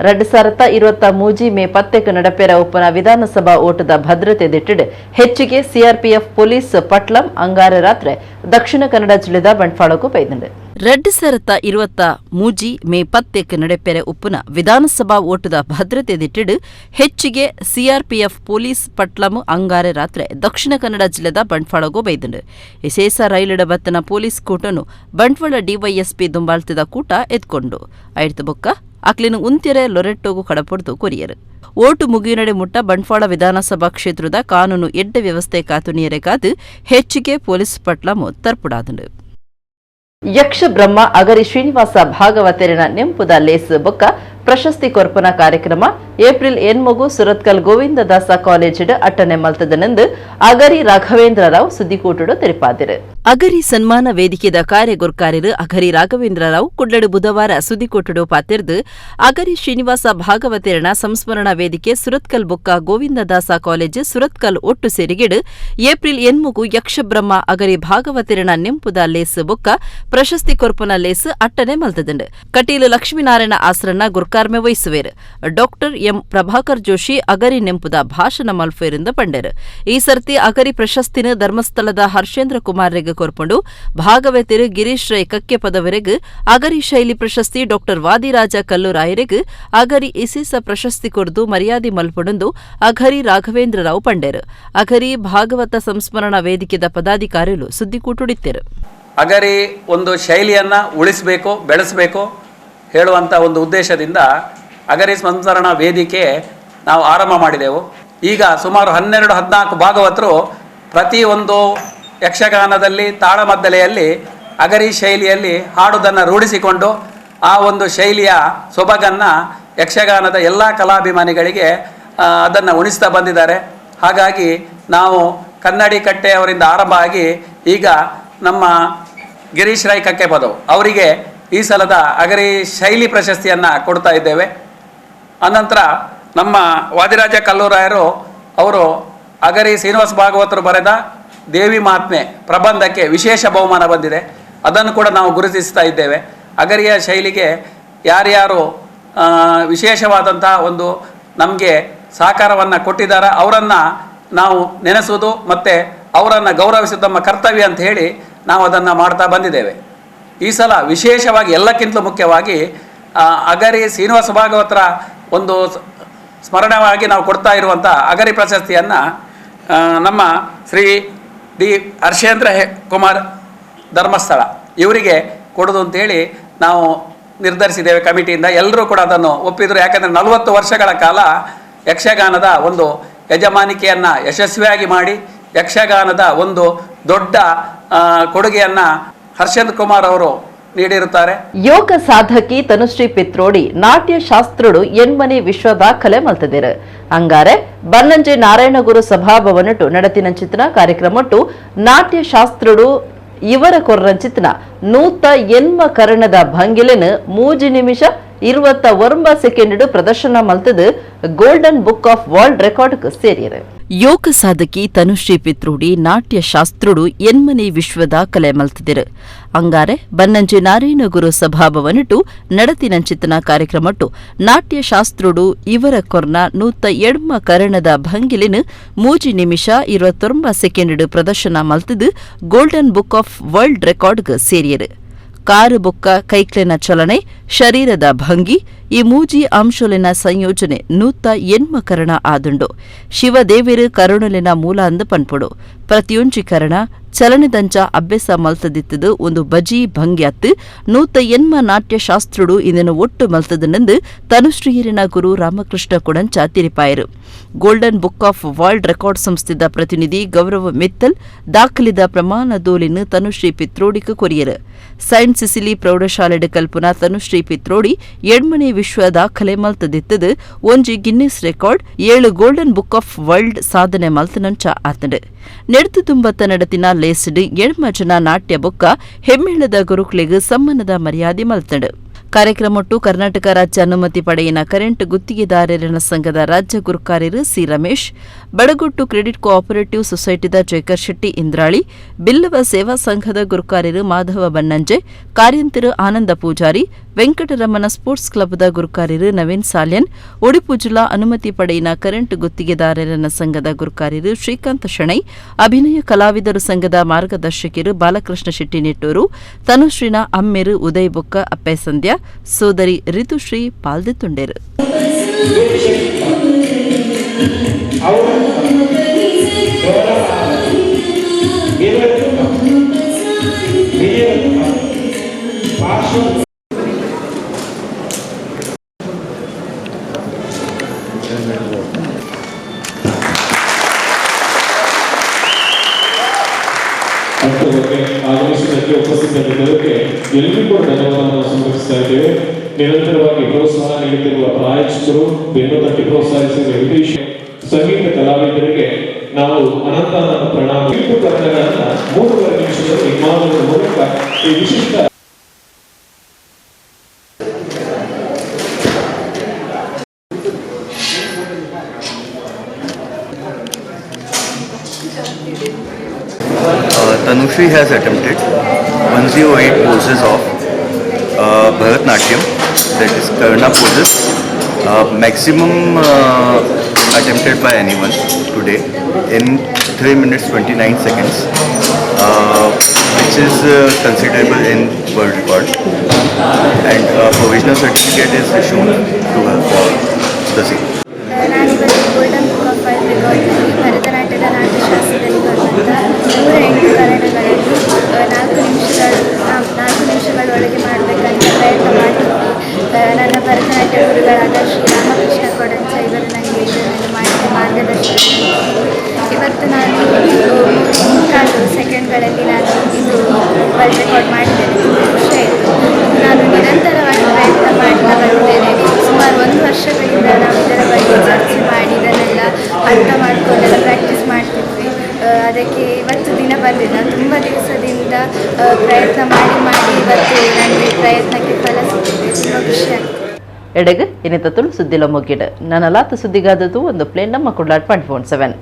2023 ಮೇ 10 ನಡಪೆರ ಉಪನ ವಿಧಾನಸಭಾ ಓಟದ ಭದ್ರತೆ ದಿಟ್ಟಿಡ್ ಹೆಚ್ಚಿಗೆ ಸಿಆರ್ಪಿಎಫ್ ಪೊಲೀಸ್ ಪಟ್ಲಂ ಅಂಗಾರ ರಾತ್ರಿ ದಕ್ಷಿಣ ಕನ್ನಡ ಜಿಲ್ಲೆದ ಬಂಟ್ವಾಳಕ್ಕೂ ಪೈದಂಡು 2023 ಮೇ 10 ನಡಪೆರ ಉಪನ ವಿಧಾನಸಭಾ ಓಟದ ಭದ್ರತೆ ದಿಟ್ಟಿಡ್ ಹೆಚ್ಚಿಗೆ ಸಿಆರ್ಪಿಎಫ್ ಪೊಲೀಸ್ ಪಟ್ಲಂ ಅಂಗಾರ ರಾತ್ರಿ ದಕ್ಷಿಣ ಕನ್ನಡ ಜಿಲ್ಲೆದ ಬಂಟ್ವಾಳಗೂ ಬೈದಂಡು ವಿಶೇಷ ರೈಲಿಡ ಬತ್ತನ ಪೊಲೀಸ್ ಕೂಟನು ಬಂಟ್ವಾಳ ಡಿವೈಎಸ್ಪಿ ದುಂಬಾಳ್ತಿದ ಕೂಟ ಎತ್ಕೊಂಡು ಐಡ್ತು ಬೊಕ್ಕ ಅಕ್ಲಿನ ಉಂತ್ಯರೆ ಲೊರೆಟ್ಟೋಗು ಕಡಪೊಡ್ದು ಕೊರಿಯರು ಓಟು ಮುಗಿಯುನಡೆ ಮುಟ್ಟ ಬಂಟ್ವಾಳ ವಿಧಾನಸಭಾ ಕ್ಷೇತ್ರದ ಕಾನೂನು ಎಡ್ಡ ವ್ಯವಸ್ಥೆ ಕಾತುನಿಯರೆ ಕಾದು ಹೆಚ್ಚಿಗೆ ಪೊಲೀಸ್ ಪಟ್ಲಮು ತರ್ಪುಡಾದಂಡು ಯಕ್ಷ ಬ್ರಹ್ಮ ಅಗರಿ ಶ್ರೀನಿವಾಸ ಭಾಗವತರಿನ ನೆಂಪುದ ಲೇಸ್ ಬೊಕ್ಕ ಪ್ರಶಸ್ತಿ ಕೊರ್ಪನ ಕಾರ್ಯಕ್ರಮ ಏಪ್ರಿಲ್ 8 ಸುರತ್ಕಲ್ ಗೋವಿಂದದಾಸ ಕಾಲೇಜಿಡ್ ಅಟ್ಟನೆ ಮಲ್ತದನೆಂದು ಅಗರಿ ರಾಘವೇಂದ್ರ ರಾವ್ ಸುದ್ದಿಕೂಟುಡು ತೆರಿಪಾದಿರು ಅಗರಿ ಸನ್ಮಾನ ವೇದಿಕೆದ ಕಾರ್ಯಗುರ್ಕಾರ್ಯರು ಅಗರಿ ರಾಘವೇಂದ್ರ ರಾವ್ ಕುಡ್ಲಡು ಬುಧವಾರ ಸುದ್ದಿಕೂಟುಡು ಪಾತಿರ್ದು ಅಗರಿ ಶ್ರೀನಿವಾಸ ಭಾಗವತರಿನ ಸಂಸ್ಮರಣಾ ವೇದಿಕೆ ಸುರತ್ಕಲ್ ಬೊಕ್ಕ ಗೋವಿಂದದಾಸ ಕಾಲೇಜ್ ಸುರತ್ಕಲ್ ಒಟ್ಟು ಸೇರಿಗಿಡು ಏಪ್ರಿಲ್ 8 ಯಕ್ಷಬ್ರಹ್ಮ ಅಗರಿ ಭಾಗವತರಿನ ನೆಂಪುದ ಲೇಸ್ ಬೊಕ್ಕ ಪ್ರಶಸ್ತಿ ಕೊರ್ಪನ ಲೇಸ್ ಅಟ್ಟನೆ ಮಲ್ತದಂಡು ಕಟೀಲು ಲಕ್ಷ್ಮೀನಾರಾಯಣ ಆಸರನ್ನ ಗುರ್ಕಾರ್ಮೆ ವಹಿಸುವೇರು ಡಾಕ್ಟರ್ ಎಂ ಪ್ರಭಾಕರ್ ಜೋಶಿ ಅಗರಿ ನೆಂಪುದ ಭಾಷಣ ಮಲ್ಫೇರಿಂದ ಪಂಡೆರು ಈ ಸರ್ತಿ ಅಗರಿ ಪ್ರಶಸ್ತಿನ ಧರ್ಮಸ್ಥಳದ ಹರ್ಷೇಂದ್ರ ಕುಮಾರ್ರೆಗ್ ಕೊರ್ಪುಂಡು ಭಾಗವತರು ಗಿರೀಶ್ ರೈ ಕಕ್ಕೆ ಪದವರೆಗ್ ಅಗರಿ ಶೈಲಿ ಪ್ರಶಸ್ತಿ ಡಾಕ್ಟರ್ ವಾದಿರಾಜ ಕಲ್ಲೂರಾಯರೆಗ್ ಅಗರಿ ಇಸಿಸ ಪ್ರಶಸ್ತಿ ಕೊರ್ದು ಮರ್ಯಾದೆ ಮಲ್ಪೊಂಡು ಅಗರಿ ರಾಘವೇಂದ್ರ ರಾವ್ ಪಂಡೆರು ಅಗರಿ ಭಾಗವತ ಸಂಸ್ಮರಣಾ ವೇದಿಕೆದ ಪದಾಧಿಕಾರಿಗಳು ಸುದ್ದಿಕೂಟುಡಿತ್ತರು ಅಗರಿ ಒಂದು ಶೈಲಿಯನ್ನು ಉಳಿಸಬೇಕು ಬೆಳೆಸಬೇಕು ಹೇಳುವಂಥ ಒಂದು ಉದ್ದೇಶದಿಂದ ಅಗರಿ ಸಂಸ್ಮರಣಾ ವೇದಿಕೆ ನಾವು ಆರಂಭ ಮಾಡಿದೆವು. ಈಗ ಸುಮಾರು 12-14 ಭಾಗವತರು ಪ್ರತಿಯೊಂದು ಯಕ್ಷಗಾನದಲ್ಲಿ ತಾಳಮದ್ದಲೆಯಲ್ಲಿ ಅಗರಿ ಶೈಲಿಯಲ್ಲಿ ಹಾಡುವುದನ್ನು ರೂಢಿಸಿಕೊಂಡು ಆ ಒಂದು ಶೈಲಿಯ ಸೊಬಗನ್ನು ಯಕ್ಷಗಾನದ ಎಲ್ಲ ಕಲಾಭಿಮಾನಿಗಳಿಗೆ ಅದನ್ನು ಉಣಿಸ್ತಾ ಬಂದಿದ್ದಾರೆ. ಹಾಗಾಗಿ ನಾವು ಕನ್ನಡಿ ಕಟ್ಟೆ ಅವರಿಂದ ಆರಂಭ ಆಗಿ ಈಗ ನಮ್ಮ ಗಿರೀಶ್ ರೈ ಕಕ್ಕೆ ಪದವು ಅವರಿಗೆ ಈ ಸಲದ ಅಗರಿ ಶೈಲಿ ಪ್ರಶಸ್ತಿಯನ್ನು ಕೊಡ್ತಾ ಇದ್ದೇವೆ. ಅನಂತರ ನಮ್ಮ ವಾದಿರಾಜ ಕಲ್ಲೂರಾಯರು ಅವರು ಅಗರಿ ಶ್ರೀನಿವಾಸ ಭಾಗವತರು ಬರೆದ ದೇವಿ ಮಹಾತ್ಮೆ ಪ್ರಬಂಧಕ್ಕೆ ವಿಶೇಷ ಬಹುಮಾನ ಬಂದಿದೆ. ಅದನ್ನು ಕೂಡ ನಾವು ಗುರುತಿಸ್ತಾ ಇದ್ದೇವೆ. ಅಗರಿಯ ಶೈಲಿಗೆ ಯಾರ್ಯಾರು ವಿಶೇಷವಾದಂಥ ಒಂದು ನಮಗೆ ಸಹಕಾರವನ್ನು ಕೊಟ್ಟಿದ್ದಾರೆ ಅವರನ್ನು ನಾವು ನೆನೆಸುವುದು ಮತ್ತು ಅವರನ್ನು ಗೌರವಿಸುವುದು ನಮ್ಮ ಕರ್ತವ್ಯ ಅಂತ ಹೇಳಿ ನಾವು ಅದನ್ನು ಮಾಡ್ತಾ ಬಂದಿದ್ದೇವೆ. ಈ ಸಲ ವಿಶೇಷವಾಗಿ ಎಲ್ಲಕ್ಕಿಂತಲೂ ಮುಖ್ಯವಾಗಿ ಅಗರಿ ಶ್ರೀನಿವಾಸ ಭಾಗವತರ ಒಂದು ಸ್ಮರಣವಾಗಿ ನಾವು ಕೊಡ್ತಾ ಇರುವಂಥ ಅಗರಿ ಪ್ರಶಸ್ತಿಯನ್ನು ನಮ್ಮ ಶ್ರೀ ಡಿ ಹರ್ಷೇಂದ್ರ ಕುಮಾರ್ ಧರ್ಮಸ್ಥಳ ಇವರಿಗೆ ಕೊಡೋದು ಅಂತೇಳಿ ನಾವು ನಿರ್ಧರಿಸಿದ್ದೇವೆ ಕಮಿಟಿಯಿಂದ. ಎಲ್ಲರೂ ಕೂಡ ಅದನ್ನು ಒಪ್ಪಿದರು. ಯಾಕೆಂದರೆ 40 ವರ್ಷಗಳ ಕಾಲ ಯಕ್ಷಗಾನದ ಒಂದು ಯಜಮಾನಿಕೆಯನ್ನು ಯಶಸ್ವಿಯಾಗಿ ಮಾಡಿ ಯಕ್ಷಗಾನದ ಒಂದು ದೊಡ್ಡ ಕೊಡುಗೆಯನ್ನು ಹರ್ಷೇಂದ್ರ ಕುಮಾರ್ ಅವರು ನೀಡಿರುತ್ತಾರೆ. ಯೋಗ ಸಾಧಕಿ ತನುಶ್ರೀ ಪಿತ್ರೋಡಿ ನಾಟ್ಯ ಶಾಸ್ತ್ರುಡು ಎನ್ಮನೆ ವಿಶ್ವ ದಾಖಲೆ ಮಲ್ತದಿರು ಅಂಗಾರೆ ಬನ್ನಂಜೆ ನಾರಾಯಣಗುರು ಸಭಾಭವನಟು ನಡತಿನಂಚಿತನ ಕಾರ್ಯಕ್ರಮಟ್ಟು ನಾಟ್ಯ ಶಾಸ್ತ್ರುಡು ಇವರ ಕೊರ್ರಂಚಿತನ ನೂತ ಎನ್ಮ ಕರ್ಣದ ಭಂಗಿಲೆನ್ 3 ನಿಮಿಷ 29 ಸೆಕೆಂಡ್ ಪ್ರದರ್ಶನ ಮಲ್ತದು golden book of world record ಸೇರಿಯರು. ಯೋಗ ಸಾಧಕಿ ತನುಶ್ರೀ ಪಿತ್ರೋಡಿ ನಾಟ್ಯ ಶಾಸ್ತ್ರುಡು ಎನ್ಮನೆ ವಿಶ್ವ ದಾಖಲೆ ಮಲ್ತದಿರು ಅಂಗಾರೆ ಬನ್ನಂಜೆ ನಾರಾಯಣಗುರು ಸಭಾಭವನಟು ನಡತಿನಂಚಿತನ ಕಾರ್ಯಕ್ರಮಟ್ಟು ನಾಟ್ಯ ಶಾಸ್ತ್ರುಡು ಇವರ ಕೊರ್ನ ನೂತ ಎಡ್ಮ ಕರ್ಣದ ಭಂಗಿಲಿನ 3 ನಿಮಿಷ 29 ಸೆಕೆಂಡ್ ಪ್ರದರ್ಶನ ಮಲ್ತದು golden book of world record ಸೇರಿಯರು. ಕಾರು ಬೊಕ್ಕ ಕೈಕ್ಲೆನ ಚಲನೆ ಶರೀರದ ಭಂಗಿ ಈ ಮೂಜಿ ಅಂಶೊಲಿನ ಸಂಯೋಜನೆ ನೂತ ಎನ್ಮ ಕರಣ ಆದುಂಡು ಶಿವದೇವಿರು ಕರುಣಲಿನ ಮೂಲ ಅಂದು ಪನ್ಪುಡು ಪ್ರತಿಯೊಂಜಿ ಕರಣ ಚಲನೆದಂಚ ಅಭ್ಯಾಸ ಮಲ್ತದಿತ್ತದು ಒಂದು ಬಜಿ ಭಂಗ್ಯಾತ್ತು ನೂತ ಎನ್ಮ ನಾಟ್ಯ ಶಾಸ್ತ್ರುಡು ಇದನ್ನು ಒಟ್ಟು ಮಲ್ತದನೆಂದು ತನುಶ್ರೀಯರಿನ ಗುರು ರಾಮಕೃಷ್ಣ ಕುಡಂಚ ತಿರಿಪಾಯರು. Golden book of world record ಸಂಸ್ಥೆದ ಪ್ರತಿನಿಧಿ ಗೌರವ ಮಿತ್ತಲ್ ದಾಖಲಿದ ಪ್ರಮಾಣ ದೋಲಿನ ತನುಶ್ರೀ ಪಿತ್ರೋಡಿಕ ಕೊರಿಯರು. ಸೈಂಟ್ ಸಿಸಿಲಿ ಪ್ರೌಢಶಾಲೆಡ್ ಕಲ್ಪನಾ ತನುಶ್ರೀ ಪಿತ್ರೋಡಿ ಎಡ್ಮನೆ ವಿಶ್ವ ದಾಖಲೆ ಮಲ್ತದಿತ್ತದು ಒಂಜಿ Guinness record 7 golden book of world ಸಾಧನೆ ಮಲ್ತನಂಚ ಆತಂಡು ನೆಡ್ತು ತುಂಬತ್ತ ನಡತಿನ ಲೇಸ್ಡ್ ಎಡ್ಮ ಜನ ನಾಟ್ಯ ಬೊಕ್ಕ ಹೆಮ್ಮೇಳದ ಗುರುಕ್ಲೆಗ್ ಸಮ್ಮನದ ಮರ್ಯಾದೆ ಮಲ್ತಂಡು ಕಾರ್ಯಕ್ರಮಟ್ಟು ಕರ್ನಾಟಕ ರಾಜ್ಯ ಅನುಮತಿ ಪಡೆಯಿನ ಕರೆಂಟ್ ಗುತ್ತಿಗೆದಾರರ ಸಂಘದ ರಾಜ್ಯ ಗುರುಕಾರ್ಯರು C Ramesh, Badaguttu credit cooperative ಸೊಸೈಟಿದ ಜಯಕರ್ ಶೆಟ್ಟಿ ಇಂದ್ರಾಳಿ, ಬಿಲ್ಲವ ಸೇವಾ ಸಂಘದ ಗುರುಕಾರ್ಯರು ಮಾಧವ ಬನ್ನಂಜೆ, ಕಾರ್ಯಂತಿರು ಆನಂದ ಪೂಜಾರಿ, ವೆಂಕಟರಮಣ ಸ್ಪೋರ್ಟ್ಸ್ ಕ್ಲಬ್ದ ಗುರುಕಾರ್ಯರು ನವೀನ್ ಸಾಲ್ಯನ್, ಉಡುಪಿ ಜಿಲ್ಲಾ ಅನುಮತಿ ಪಡೆಯಿನ ಕರೆಂಟ್ ಗುತ್ತಿಗೆದಾರರ ಸಂಘದ ಗುರುಕಾರ್ಯರು ಶ್ರೀಕಾಂತ ಶೆಣೈ, ಅಭಿನಯ ಕಲಾವಿದರು ಸಂಘದ ಮಾರ್ಗದರ್ಶಕರು ಬಾಲಕೃಷ್ಣ ಶೆಟ್ಟಿ ನೆಟ್ಟೂರು, ತನುಶ್ರೀನ ಅಮ್ಮೆರು ಉದಯ್ ಬೊಕ್ಕ ಅಪ್ಪೆ ಸಂಧ್ಯಾ, ಸೋದರಿ ರಿತುಶ್ರೀ ಪಾಲ್ದೆತ್ತುಂಡೇರು. ಆಗಮಿಸಿದ್ದಕ್ಕೆ ಉಪಸ್ಥಿತರಿದ್ದಕ್ಕೆ ಎಲ್ಲರಿಗೂ ಕೂಡ ಧನ್ಯವಾದವನ್ನು ಸಮರ್ಪಿಸ್ತಾ ಇದ್ದೇವೆ. ನಿರಂತರವಾಗಿ ಪ್ರೋತ್ಸಾಹ ನೀಡುತ್ತಿರುವ ಪ್ರಾಯೋಜಕರು, ಬೆನ್ನುತಟ್ಟಿ ಪ್ರೋತ್ಸಾಹಿಸಿರುವ ವಿದೇಶ ಸಂಗೀತ ಕಲಾವಿದರಿಗೆ ನಾವು ಅನಂತ ಪ್ರಣಾಮ. ಕನ್ನಡಗಳನ್ನ 3 ನಿಮಿಷದಲ್ಲಿ ಮಾಡುವ ಮೂಲಕ ಈ ವಿಶಿಷ್ಟ Tanushree has attempted 108 poses of Bharatnatyam, that is Karna poses, maximum attempted by anyone today in 3 minutes 29 seconds, which is considerable in world record, and provisional certificate is issued to her for the same. Golden book of world ರೆಕಾರ್ಡ್ನಲ್ಲಿ ಭರತನಾಟ್ಯದ ನಾಟ್ಯಶಾಸ್ತ್ರದಲ್ಲಿ ಬರುವಂಥ 108 ಕನ್ನಡಗಳಲ್ಲಿ 4 ನಿಮಿಷಗಳೊಳಗೆ ಮಾಡಬೇಕಂತ ಪ್ರಯತ್ನ ಮಾಡ್ತಿದ್ವಿ. ನನ್ನ ಭರತನಾಟ್ಯ ಗುರುಗಳಾದ ಶ್ರೀ ರಾಮಕೃಷ್ಣ ಕೊಡಂಚ ಇವರು ನನಗೆ ಇದನ್ನು ಮಾಡಿದ ಮಾರ್ಗದರ್ಶನ. ಇವತ್ತು ನಾನು 3 ಸೆಕೆಂಡ್ಗಳಲ್ಲಿ ನಾನು ಇದು ವರ್ಲ್ಡ್ ರೆಕಾರ್ಡ್ ಮಾಡಿದ್ದೇನೆ. ತುಂಬ ಖುಷಿ ಆಯಿತು. ನಾನು ನಿರಂತರವಾಗಿ ಪ್ರಯತ್ನ ಮಾಡ್ತಾ ಬಂದಿದ್ದೇನೆ. ಸುಮಾರು 1 ವರ್ಷಗಳಿಂದ ನಾವು ಇದರ ಬಗ್ಗೆ ಚರ್ಚೆ ಮಾಡಿ ಇದನ್ನೆಲ್ಲ ಅರ್ಥ ಮಾಡಿಕೊಂಡೆಲ್ಲ ಪ್ರಾಕ್ಟೀಸ್ ಮಾಡ್ತಿದ್ವಿ. ಅದಕ್ಕೆ ಇವತ್ತು ದಿನ ಬಂದಿದೆ. ನಾನು ತುಂಬ ದಿವಸದಿಂದ ಪ್ರಯತ್ನ ಮಾಡಿ ಇವತ್ತು ನನಗೆ ಪ್ರಯತ್ನಕ್ಕೆ ಫಲ ಸಿಕ್ಕಿದೆ. ತುಂಬ ಖುಷಿ ಆಗ್ತದೆ. ಎಡೆಗೆ ಇನ್ನಿತ ತುಳು ಸುದ್ದಿಲ ಮುಗಿಡು ನನ್ನ ಲಾತ ಸುದ್ದಿಗಾದದು ಒಂದು ಪ್ಲೇನ್ ನಮ್ಮ ಕುಡ್ಲಾಟ್ 24/7